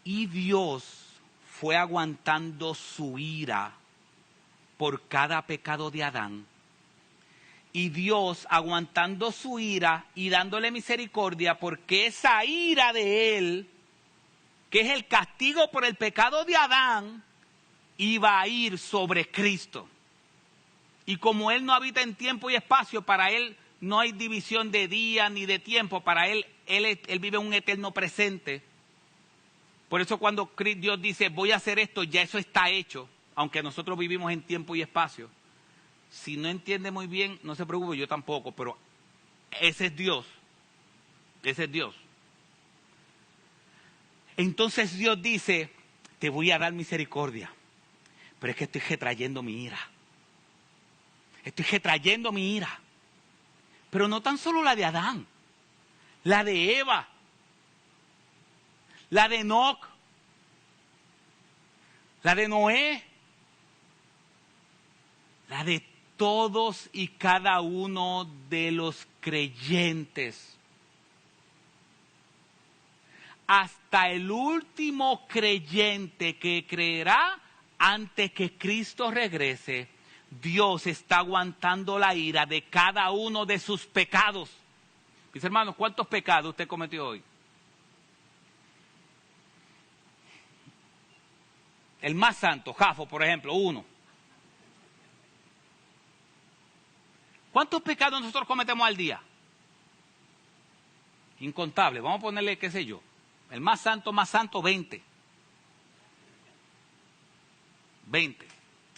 A: Y Dios fue aguantando su ira por cada pecado de Adán. Y Dios aguantando su ira y dándole misericordia porque esa ira de Él, que es el castigo por el pecado de Adán, iba a ir sobre Cristo. Y como Él no habita en tiempo y espacio, para Él no hay división de día ni de tiempo. Para Él vive un eterno presente. Por eso cuando Dios dice, voy a hacer esto, ya eso está hecho. Aunque nosotros vivimos en tiempo y espacio. Si no entiende muy bien, no se preocupe, yo tampoco, pero ese es Dios. Ese es Dios. Entonces Dios dice, te voy a dar misericordia, pero es que estoy retrayendo mi ira. Estoy retrayendo mi ira. Pero no tan solo la de Adán, la de Eva, la de Enoc, la de Noé, la de todos y cada uno de los creyentes. Hasta el último creyente que creerá antes que Cristo regrese, Dios está aguantando la ira de cada uno de sus pecados. Mis hermanos, ¿cuántos pecados usted cometió hoy? El más santo, Jafo, por ejemplo, 1. ¿Cuántos pecados nosotros cometemos al día? Incontables. Vamos a ponerle, qué sé yo, el más santo, 20. 20.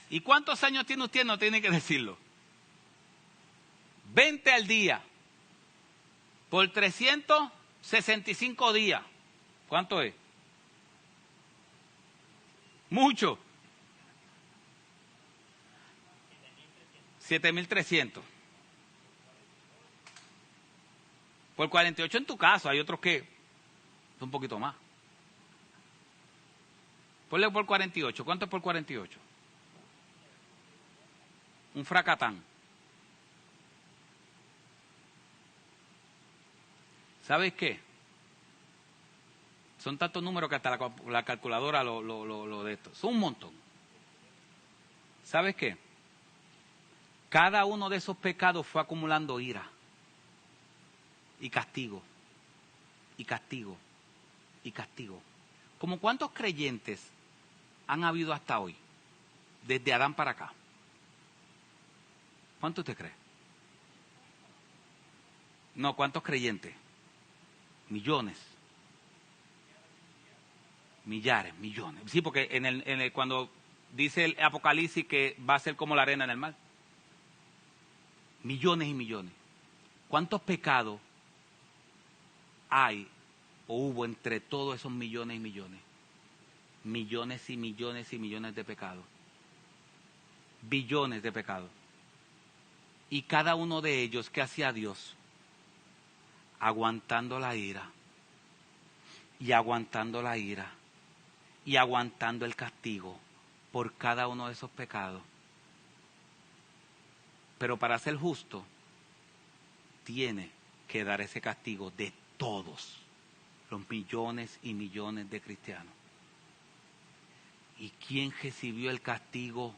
A: ¿Y cuántos años tiene usted? No tiene que decirlo. 20 al día. Por 365 días. ¿Cuánto es? Mucho. 7.300. Por 48 en tu caso, hay otros que son un poquito más. Ponle por 48. ¿Cuánto es por 48? Un fracatán. ¿Sabes qué? Son tantos números que hasta la calculadora lo de esto. Son un montón. ¿Sabes qué? Cada uno de esos pecados fue acumulando ira y castigo, y castigo, y castigo. ¿Como cuántos creyentes han habido hasta hoy? Desde Adán para acá. ¿Cuánto usted cree? No, ¿cuántos creyentes? Millones. Millares, millones. Sí, porque cuando dice el Apocalipsis que va a ser como la arena en el mar. Millones y millones. ¿Cuántos pecados hay o hubo entre todos esos millones y millones? Millones y millones y millones de pecados. Billones de pecados. Y cada uno de ellos, ¿qué hacía Dios? Aguantando la ira. Y aguantando la ira. Y aguantando el castigo por cada uno de esos pecados. Pero para ser justo, tiene que dar ese castigo de todos los millones y millones de cristianos. ¿Y quién recibió el castigo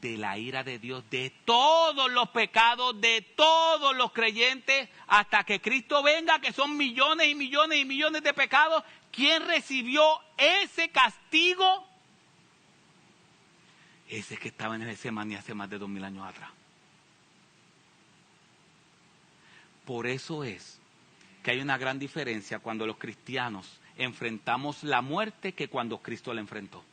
A: de la ira de Dios? De todos los pecados, de todos los creyentes, hasta que Cristo venga, que son millones y millones y millones de pecados. ¿Quién recibió ese castigo? Ese que estaba en el Getsemaní hace más de 2000 años atrás. Por eso es que hay una gran diferencia cuando los cristianos enfrentamos la muerte que cuando Cristo la enfrentó.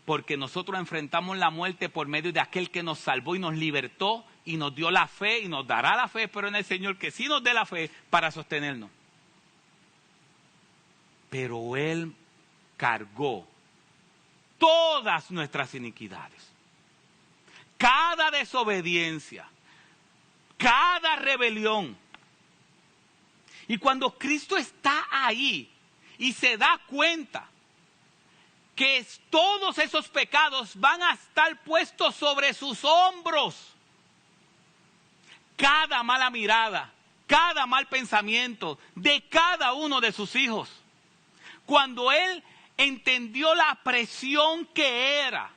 A: Porque nosotros enfrentamos la muerte por medio de aquel que nos salvó y nos libertó y nos dio la fe y nos dará la fe, pero en el Señor que sí nos dé la fe para sostenernos. Pero Él cargó todas nuestras iniquidades, cada desobediencia, cada rebelión. Y cuando Cristo está ahí y se da cuenta que todos esos pecados van a estar puestos sobre sus hombros, cada mala mirada, cada mal pensamiento de cada uno de sus hijos, cuando Él entendió la presión que era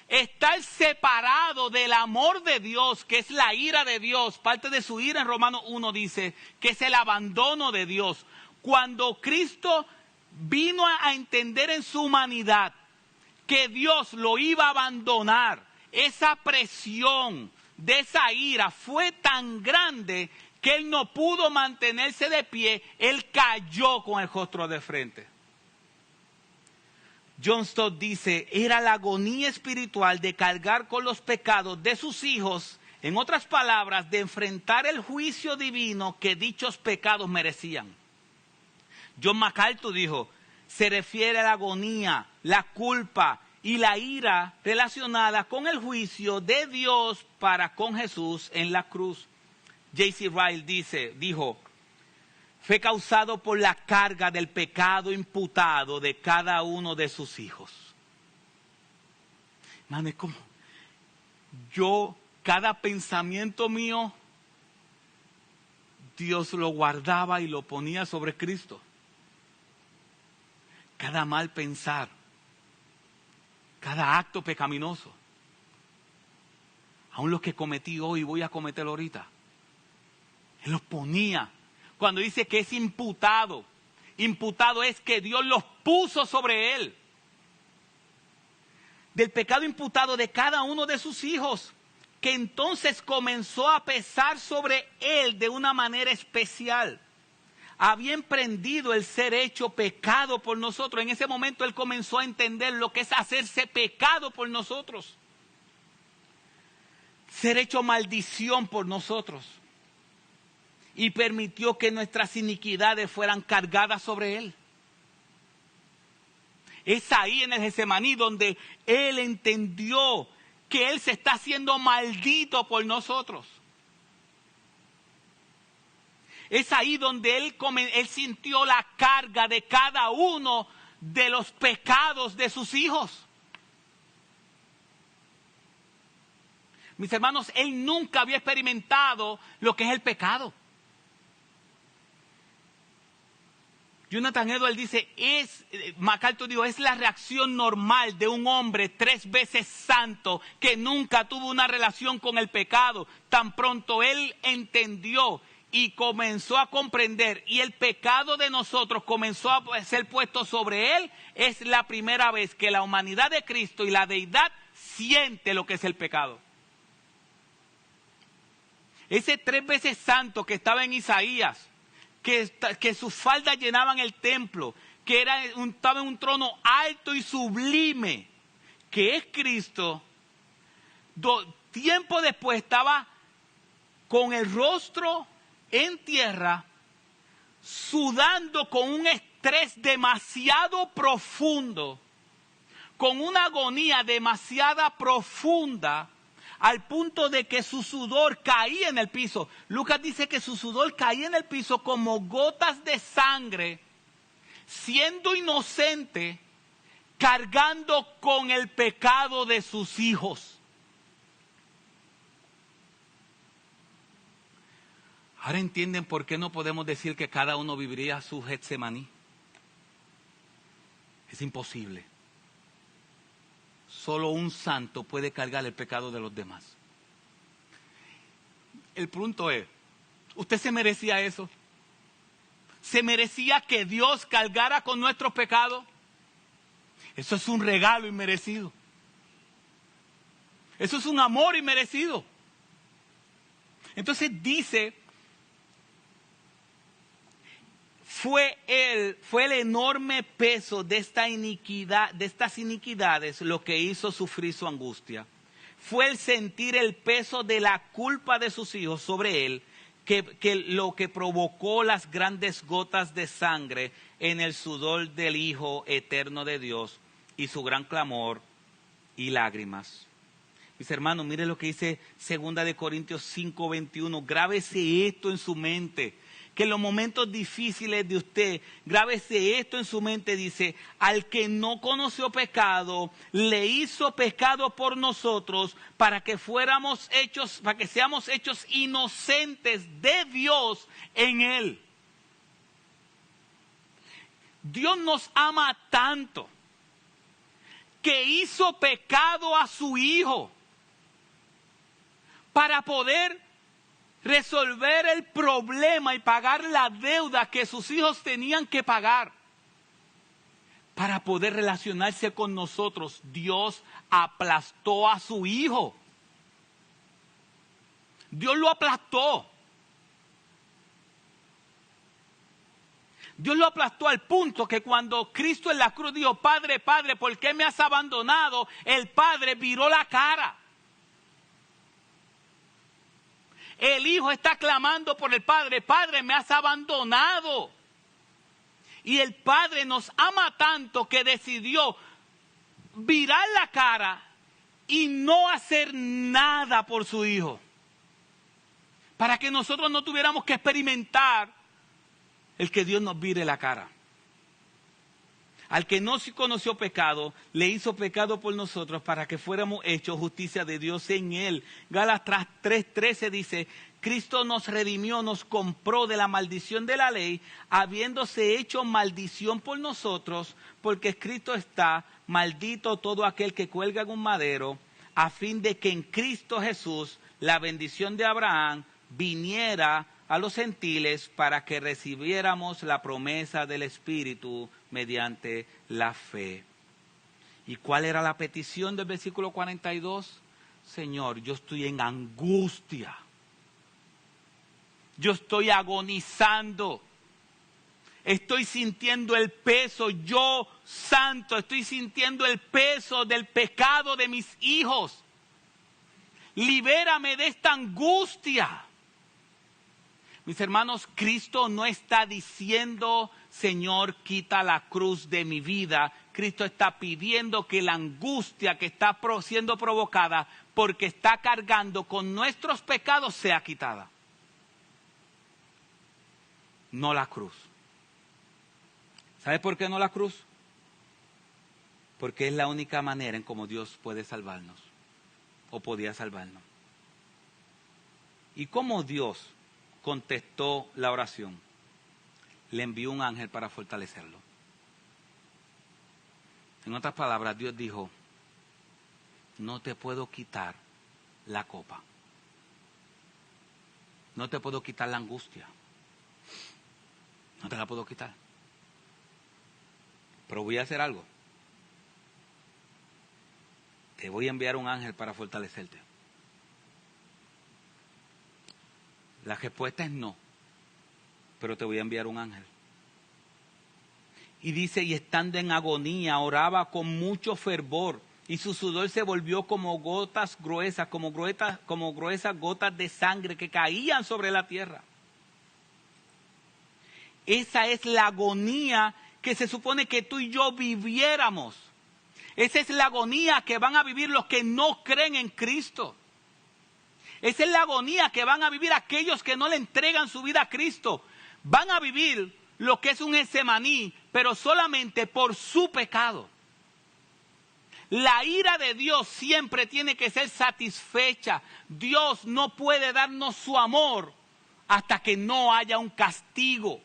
A: estar separado del amor de Dios, que es la ira de Dios. Parte de su ira en Romanos 1 dice que es el abandono de Dios. Cuando Cristo vino a entender en su humanidad que Dios lo iba a abandonar, esa presión de esa ira fue tan grande que Él no pudo mantenerse de pie. Él cayó con el rostro de frente. John Stott dice, era la agonía espiritual de cargar con los pecados de sus hijos, en otras palabras, de enfrentar el juicio divino que dichos pecados merecían. John MacArthur dijo, se refiere a la agonía, la culpa y la ira relacionada con el juicio de Dios para con Jesús en la cruz. J.C. Ryle dijo, fue causado por la carga del pecado imputado de cada uno de sus hijos. Hermano, es como cada pensamiento mío, Dios lo guardaba y lo ponía sobre Cristo. Cada mal pensar, cada acto pecaminoso, aun los que cometí hoy voy a cometer ahorita, Él los ponía. Cuando dice que es imputado, imputado es que Dios los puso sobre Él. Del pecado imputado de cada uno de sus hijos, que entonces comenzó a pesar sobre Él de una manera especial. Había emprendido el ser hecho pecado por nosotros. En ese momento Él comenzó a entender lo que es hacerse pecado por nosotros. Ser hecho maldición por nosotros. Y permitió que nuestras iniquidades fueran cargadas sobre Él. Es ahí en el Getsemaní donde Él entendió que Él se está haciendo maldito por nosotros. Es ahí donde él sintió la carga de cada uno de los pecados de sus hijos. Mis hermanos, él nunca había experimentado lo que es el pecado. Jonathan Edwards dice, MacArthur dijo, es la reacción normal de un hombre 3 veces santo que nunca tuvo una relación con el pecado. Tan pronto él entendió y comenzó a comprender y el pecado de nosotros comenzó a ser puesto sobre él, es la primera vez que la humanidad de Cristo y la deidad siente lo que es el pecado. Ese 3 veces santo que estaba en Isaías, que sus faldas llenaban el templo, que estaba en un trono alto y sublime, que es Cristo, tiempo después estaba con el rostro en tierra, sudando con un estrés demasiado profundo, con una agonía demasiado profunda, al punto de que su sudor caía en el piso. Lucas dice que su sudor caía en el piso como gotas de sangre, siendo inocente, cargando con el pecado de sus hijos. Ahora entienden por qué no podemos decir que cada uno viviría su Getsemaní. Es imposible. Solo un santo puede cargar el pecado de los demás. El punto es, ¿usted se merecía eso? ¿Se merecía que Dios cargara con nuestros pecados? Eso es un regalo inmerecido. Eso es un amor inmerecido. Entonces dice, fue el enorme peso de esta iniquidad, de estas iniquidades, lo que hizo sufrir su angustia. Fue el sentir el peso de la culpa de sus hijos sobre él, que lo que provocó las grandes gotas de sangre en el sudor del Hijo eterno de Dios y su gran clamor y lágrimas. Mis hermanos, miren lo que dice 2 Corintios 5:21. Grábese esto en su mente. Que en los momentos difíciles de usted, grábese esto en su mente, dice, al que no conoció pecado, le hizo pecado por nosotros para que seamos hechos inocentes de Dios en él. Dios nos ama tanto que hizo pecado a su Hijo para poder resolver el problema y pagar la deuda que sus hijos tenían que pagar. Para poder relacionarse con nosotros, Dios aplastó a su Hijo. Dios lo aplastó. Dios lo aplastó al punto que cuando Cristo en la cruz dijo, Padre, Padre, ¿por qué me has abandonado? El Padre viró la cara. El Hijo está clamando por el Padre, Padre, me has abandonado. Y el Padre nos ama tanto que decidió virar la cara y no hacer nada por su Hijo. Para que nosotros no tuviéramos que experimentar el que Dios nos vire la cara. Al que no conoció pecado, le hizo pecado por nosotros para que fuéramos hechos justicia de Dios en él. Gálatas 3:13 dice, Cristo nos redimió, nos compró de la maldición de la ley, habiéndose hecho maldición por nosotros, porque escrito está, maldito todo aquel que cuelga en un madero, a fin de que en Cristo Jesús la bendición de Abraham viniera a los gentiles para que recibiéramos la promesa del Espíritu mediante la fe. ¿Y cuál era la petición del versículo 42? Señor, yo estoy en angustia. Yo estoy agonizando. Estoy sintiendo el peso, yo santo, estoy sintiendo el peso del pecado de mis hijos. Libérame de esta angustia. Mis hermanos, Cristo no está diciendo, Señor, quita la cruz de mi vida. Cristo está pidiendo que la angustia que está siendo provocada porque está cargando con nuestros pecados sea quitada. no la cruz. ¿Sabes por qué no la cruz? Porque es la única manera en cómo Dios puede salvarnos, o podía salvarnos. ¿Y cómo Dios contestó la oración? Le envió un ángel para fortalecerlo. En otras palabras, Dios dijo, no te puedo quitar la copa. No te puedo quitar la angustia. No te la puedo quitar. Pero voy a hacer algo. Te voy a enviar un ángel para fortalecerte. La respuesta es no. Pero te voy a enviar un ángel. Y dice, y estando en agonía, oraba con mucho fervor. Y su sudor se volvió como gotas gruesas, como gruesas gotas de sangre que caían sobre la tierra. Esa es la agonía que se supone que tú y yo viviéramos. Esa es la agonía que van a vivir los que no creen en Cristo. Esa es la agonía que van a vivir aquellos que no le entregan su vida a Cristo. Van a vivir lo que es un Getsemaní, pero solamente por su pecado. La ira de Dios siempre tiene que ser satisfecha. Dios no puede darnos su amor hasta que no haya un castigo.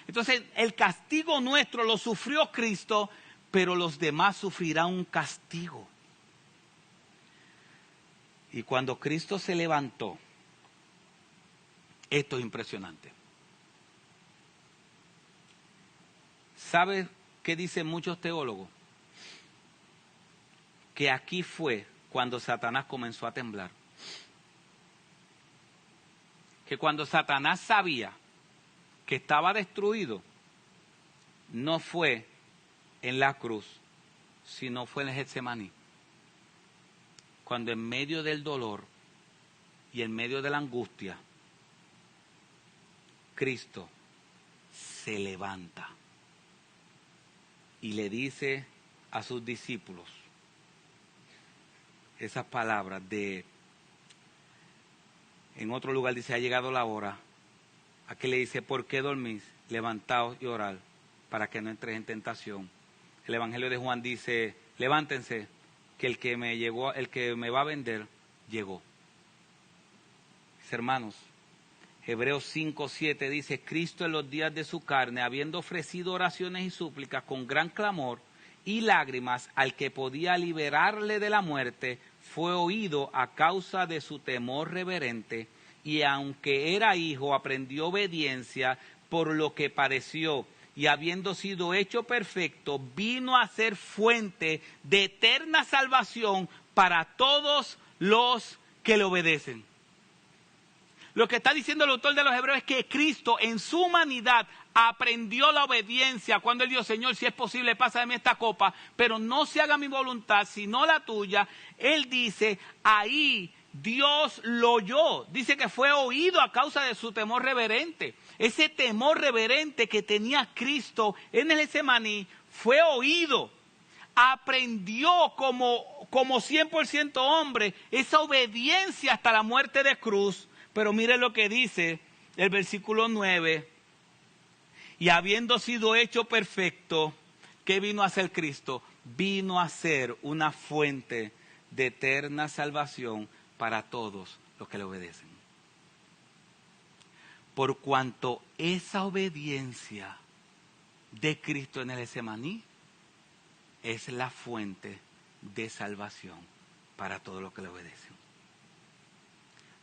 A: Entonces, el castigo nuestro lo sufrió Cristo, pero los demás sufrirán un castigo. Y cuando Cristo se levantó, esto es impresionante. ¿Sabe qué dicen muchos teólogos? Que aquí fue cuando Satanás comenzó a temblar. Que cuando Satanás sabía que estaba destruido, no fue en la cruz, sino fue en el Getsemaní. Cuando en medio del dolor y en medio de la angustia, Cristo se levanta y le dice a sus discípulos esas palabras de, en otro lugar dice, ha llegado la hora. Aquí le dice, ¿por qué dormís? Levantaos y orad para que no entréis en tentación. El Evangelio de Juan dice, levántense, que el que me va a vender, llegó. Mis hermanos, Hebreos 5:7 dice, Cristo en los días de su carne, habiendo ofrecido oraciones y súplicas con gran clamor y lágrimas al que podía liberarle de la muerte, fue oído a causa de su temor reverente, y aunque era hijo, aprendió obediencia por lo que padeció, y habiendo sido hecho perfecto, vino a ser fuente de eterna salvación para todos los que le obedecen. Lo que está diciendo el autor de los Hebreos es que Cristo en su humanidad aprendió la obediencia cuando él dijo, Señor, si es posible, pasa de mí esta copa, pero no se haga mi voluntad, sino la tuya. Él dice, ahí Dios lo oyó. Dice que fue oído a causa de su temor reverente. Ese temor reverente que tenía Cristo en el Getsemaní fue oído. Aprendió como 100% hombre esa obediencia hasta la muerte de cruz. Pero mire lo que dice el versículo 9. Y habiendo sido hecho perfecto, ¿qué vino a ser Cristo? Vino a ser una fuente de eterna salvación para todos los que le obedecen. Por cuanto esa obediencia de Cristo en el Getsemaní es la fuente de salvación para todos los que le obedecen.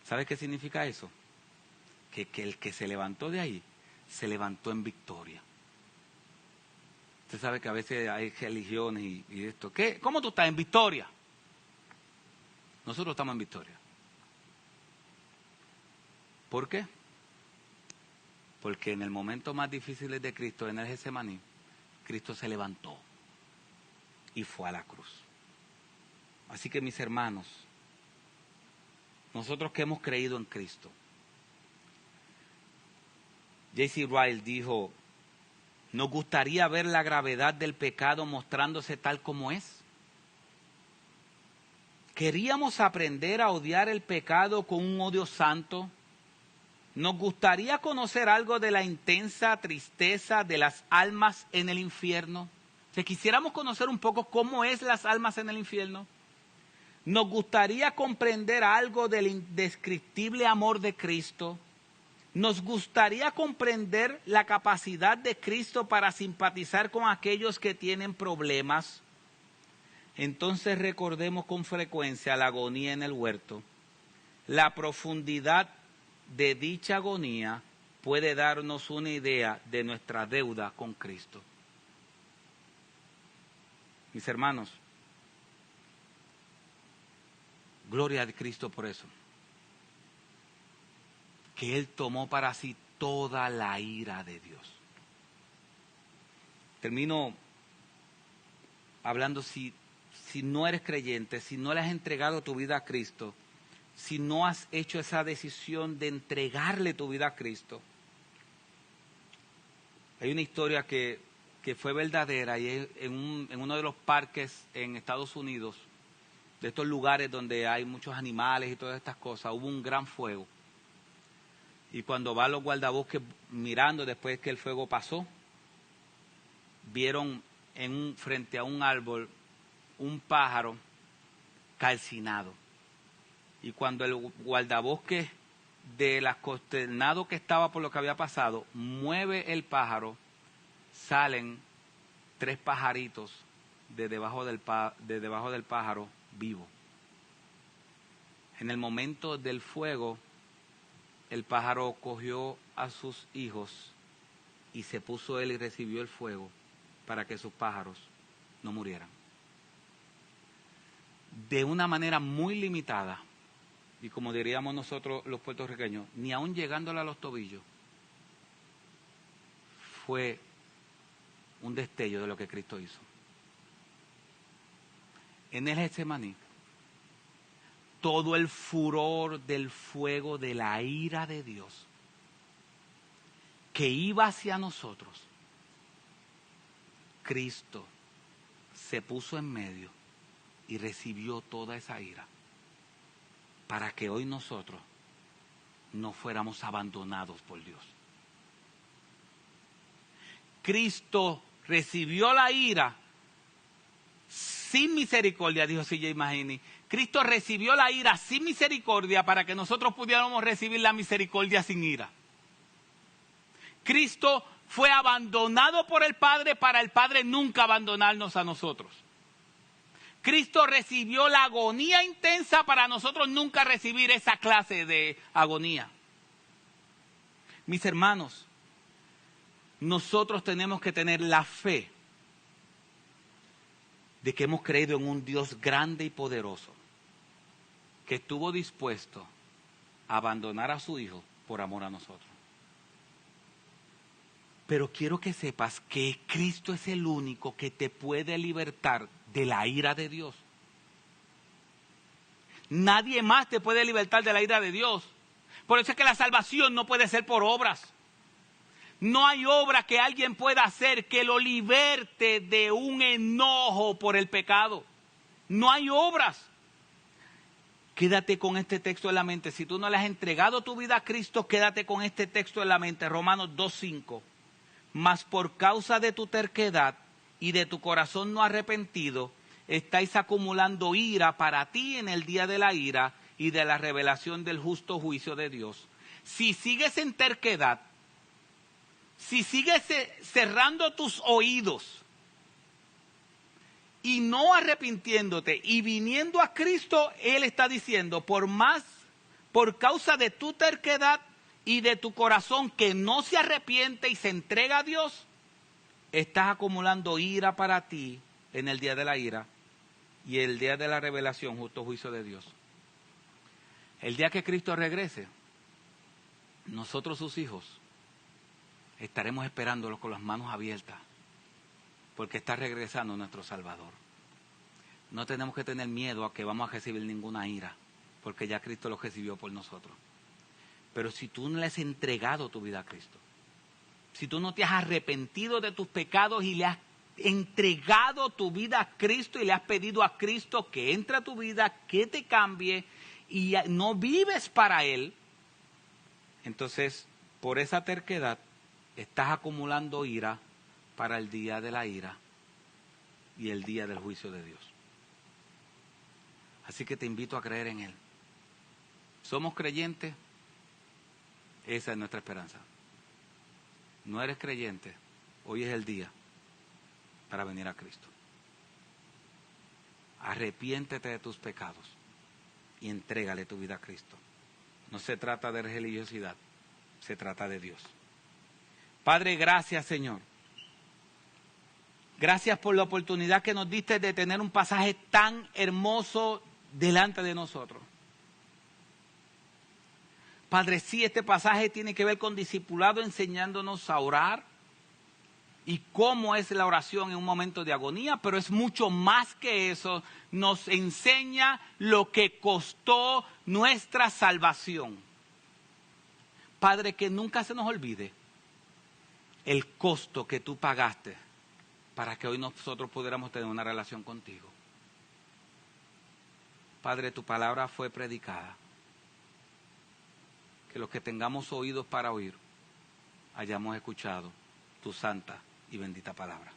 A: ¿Sabe qué significa eso? Que el que se levantó de ahí, se levantó en victoria. Usted sabe que a veces hay religiones y esto. ¿Qué? ¿Cómo tú estás en victoria? Nosotros estamos en victoria. ¿Por qué? Porque en el momento más difícil de Cristo, en el Getsemaní, Cristo se levantó y fue a la cruz. Así que mis hermanos, nosotros que hemos creído en Cristo, J.C. Ryle dijo, nos gustaría ver la gravedad del pecado mostrándose tal como es. Queríamos aprender a odiar el pecado con un odio santo. Nos gustaría conocer algo de la intensa tristeza de las almas en el infierno. Si quisiéramos conocer un poco cómo es las almas en el infierno. Nos gustaría comprender algo del indescriptible amor de Cristo. Nos gustaría comprender la capacidad de Cristo para simpatizar con aquellos que tienen problemas. Entonces recordemos con frecuencia la agonía en el huerto. La profundidad de dicha agonía puede darnos una idea de nuestra deuda con Cristo. Mis hermanos, gloria a Cristo por eso. Que Él tomó para sí toda la ira de Dios. Termino hablando, si no eres creyente, si no le has entregado tu vida a Cristo, si no has hecho esa decisión de entregarle tu vida a Cristo. Hay una historia que fue verdadera y es en uno de los parques en Estados Unidos, de estos lugares donde hay muchos animales y todas estas cosas, hubo un gran fuego. Y cuando van los guardabosques mirando después que el fuego pasó, vieron frente a un árbol un pájaro calcinado. Y cuando el guardabosques de las consternado que estaba por lo que había pasado, mueve el pájaro, salen 3 pajaritos de debajo del pájaro vivo. En el momento del fuego, el pájaro cogió a sus hijos y se puso él y recibió el fuego para que sus pájaros no murieran. De una manera muy limitada, y como diríamos nosotros los puertorriqueños, ni aún llegándole a los tobillos, fue un destello de lo que Cristo hizo. En el Getsemaní, todo el furor del fuego de la ira de Dios que iba hacia nosotros, Cristo se puso en medio y recibió toda esa ira para que hoy nosotros no fuéramos abandonados por Dios. Cristo recibió la ira sin misericordia, dijo C.J. Mahaney. Cristo recibió la ira sin misericordia para que nosotros pudiéramos recibir la misericordia sin ira. Cristo fue abandonado por el Padre para el Padre nunca abandonarnos a nosotros. Cristo recibió la agonía intensa para nosotros nunca recibir esa clase de agonía. Mis hermanos, nosotros tenemos que tener la fe de que hemos creído en un Dios grande y poderoso, que estuvo dispuesto a abandonar a su Hijo por amor a nosotros. Pero quiero que sepas que Cristo es el único que te puede libertar de la ira de Dios. Nadie más te puede libertar de la ira de Dios. Por eso es que la salvación no puede ser por obras. No hay obra que alguien pueda hacer que lo liberte de un enojo por el pecado. No hay obras. Quédate con este texto en la mente. Si tú no le has entregado tu vida a Cristo, quédate con este texto en la mente. Romanos 2:5. Mas por causa de tu terquedad y de tu corazón no arrepentido, estáis acumulando ira para ti en el día de la ira y de la revelación del justo juicio de Dios. Si sigues en terquedad, si sigues cerrando tus oídos y no arrepintiéndote y viniendo a Cristo, Él está diciendo, por causa de tu terquedad y de tu corazón que no se arrepiente y se entrega a Dios, estás acumulando ira para ti en el día de la ira y el día de la revelación, justo juicio de Dios. El día que Cristo regrese, nosotros sus hijos estaremos esperándolo con las manos abiertas, porque está regresando nuestro Salvador. No tenemos que tener miedo a que vamos a recibir ninguna ira, porque ya Cristo lo recibió por nosotros. Pero si tú no le has entregado tu vida a Cristo, si tú no te has arrepentido de tus pecados y le has entregado tu vida a Cristo y le has pedido a Cristo que entre a tu vida, que te cambie y no vives para Él, entonces por esa terquedad estás acumulando ira para el día de la ira y el día del juicio de Dios. Así que te invito a creer en Él. ¿Somos creyentes? Esa es nuestra esperanza. No eres creyente, hoy es el día para venir a Cristo. Arrepiéntete de tus pecados y entrégale tu vida a Cristo. No se trata de religiosidad, se trata de Dios. Padre, gracias, Señor. Gracias por la oportunidad que nos diste de tener un pasaje tan hermoso delante de nosotros. Padre, sí, este pasaje tiene que ver con discipulado, enseñándonos a orar y cómo es la oración en un momento de agonía, pero es mucho más que eso. Nos enseña lo que costó nuestra salvación. Padre, que nunca se nos olvide el costo que tú pagaste para que hoy nosotros pudiéramos tener una relación contigo. Padre, tu palabra fue predicada. Que los que tengamos oídos para oír, hayamos escuchado tu santa y bendita palabra.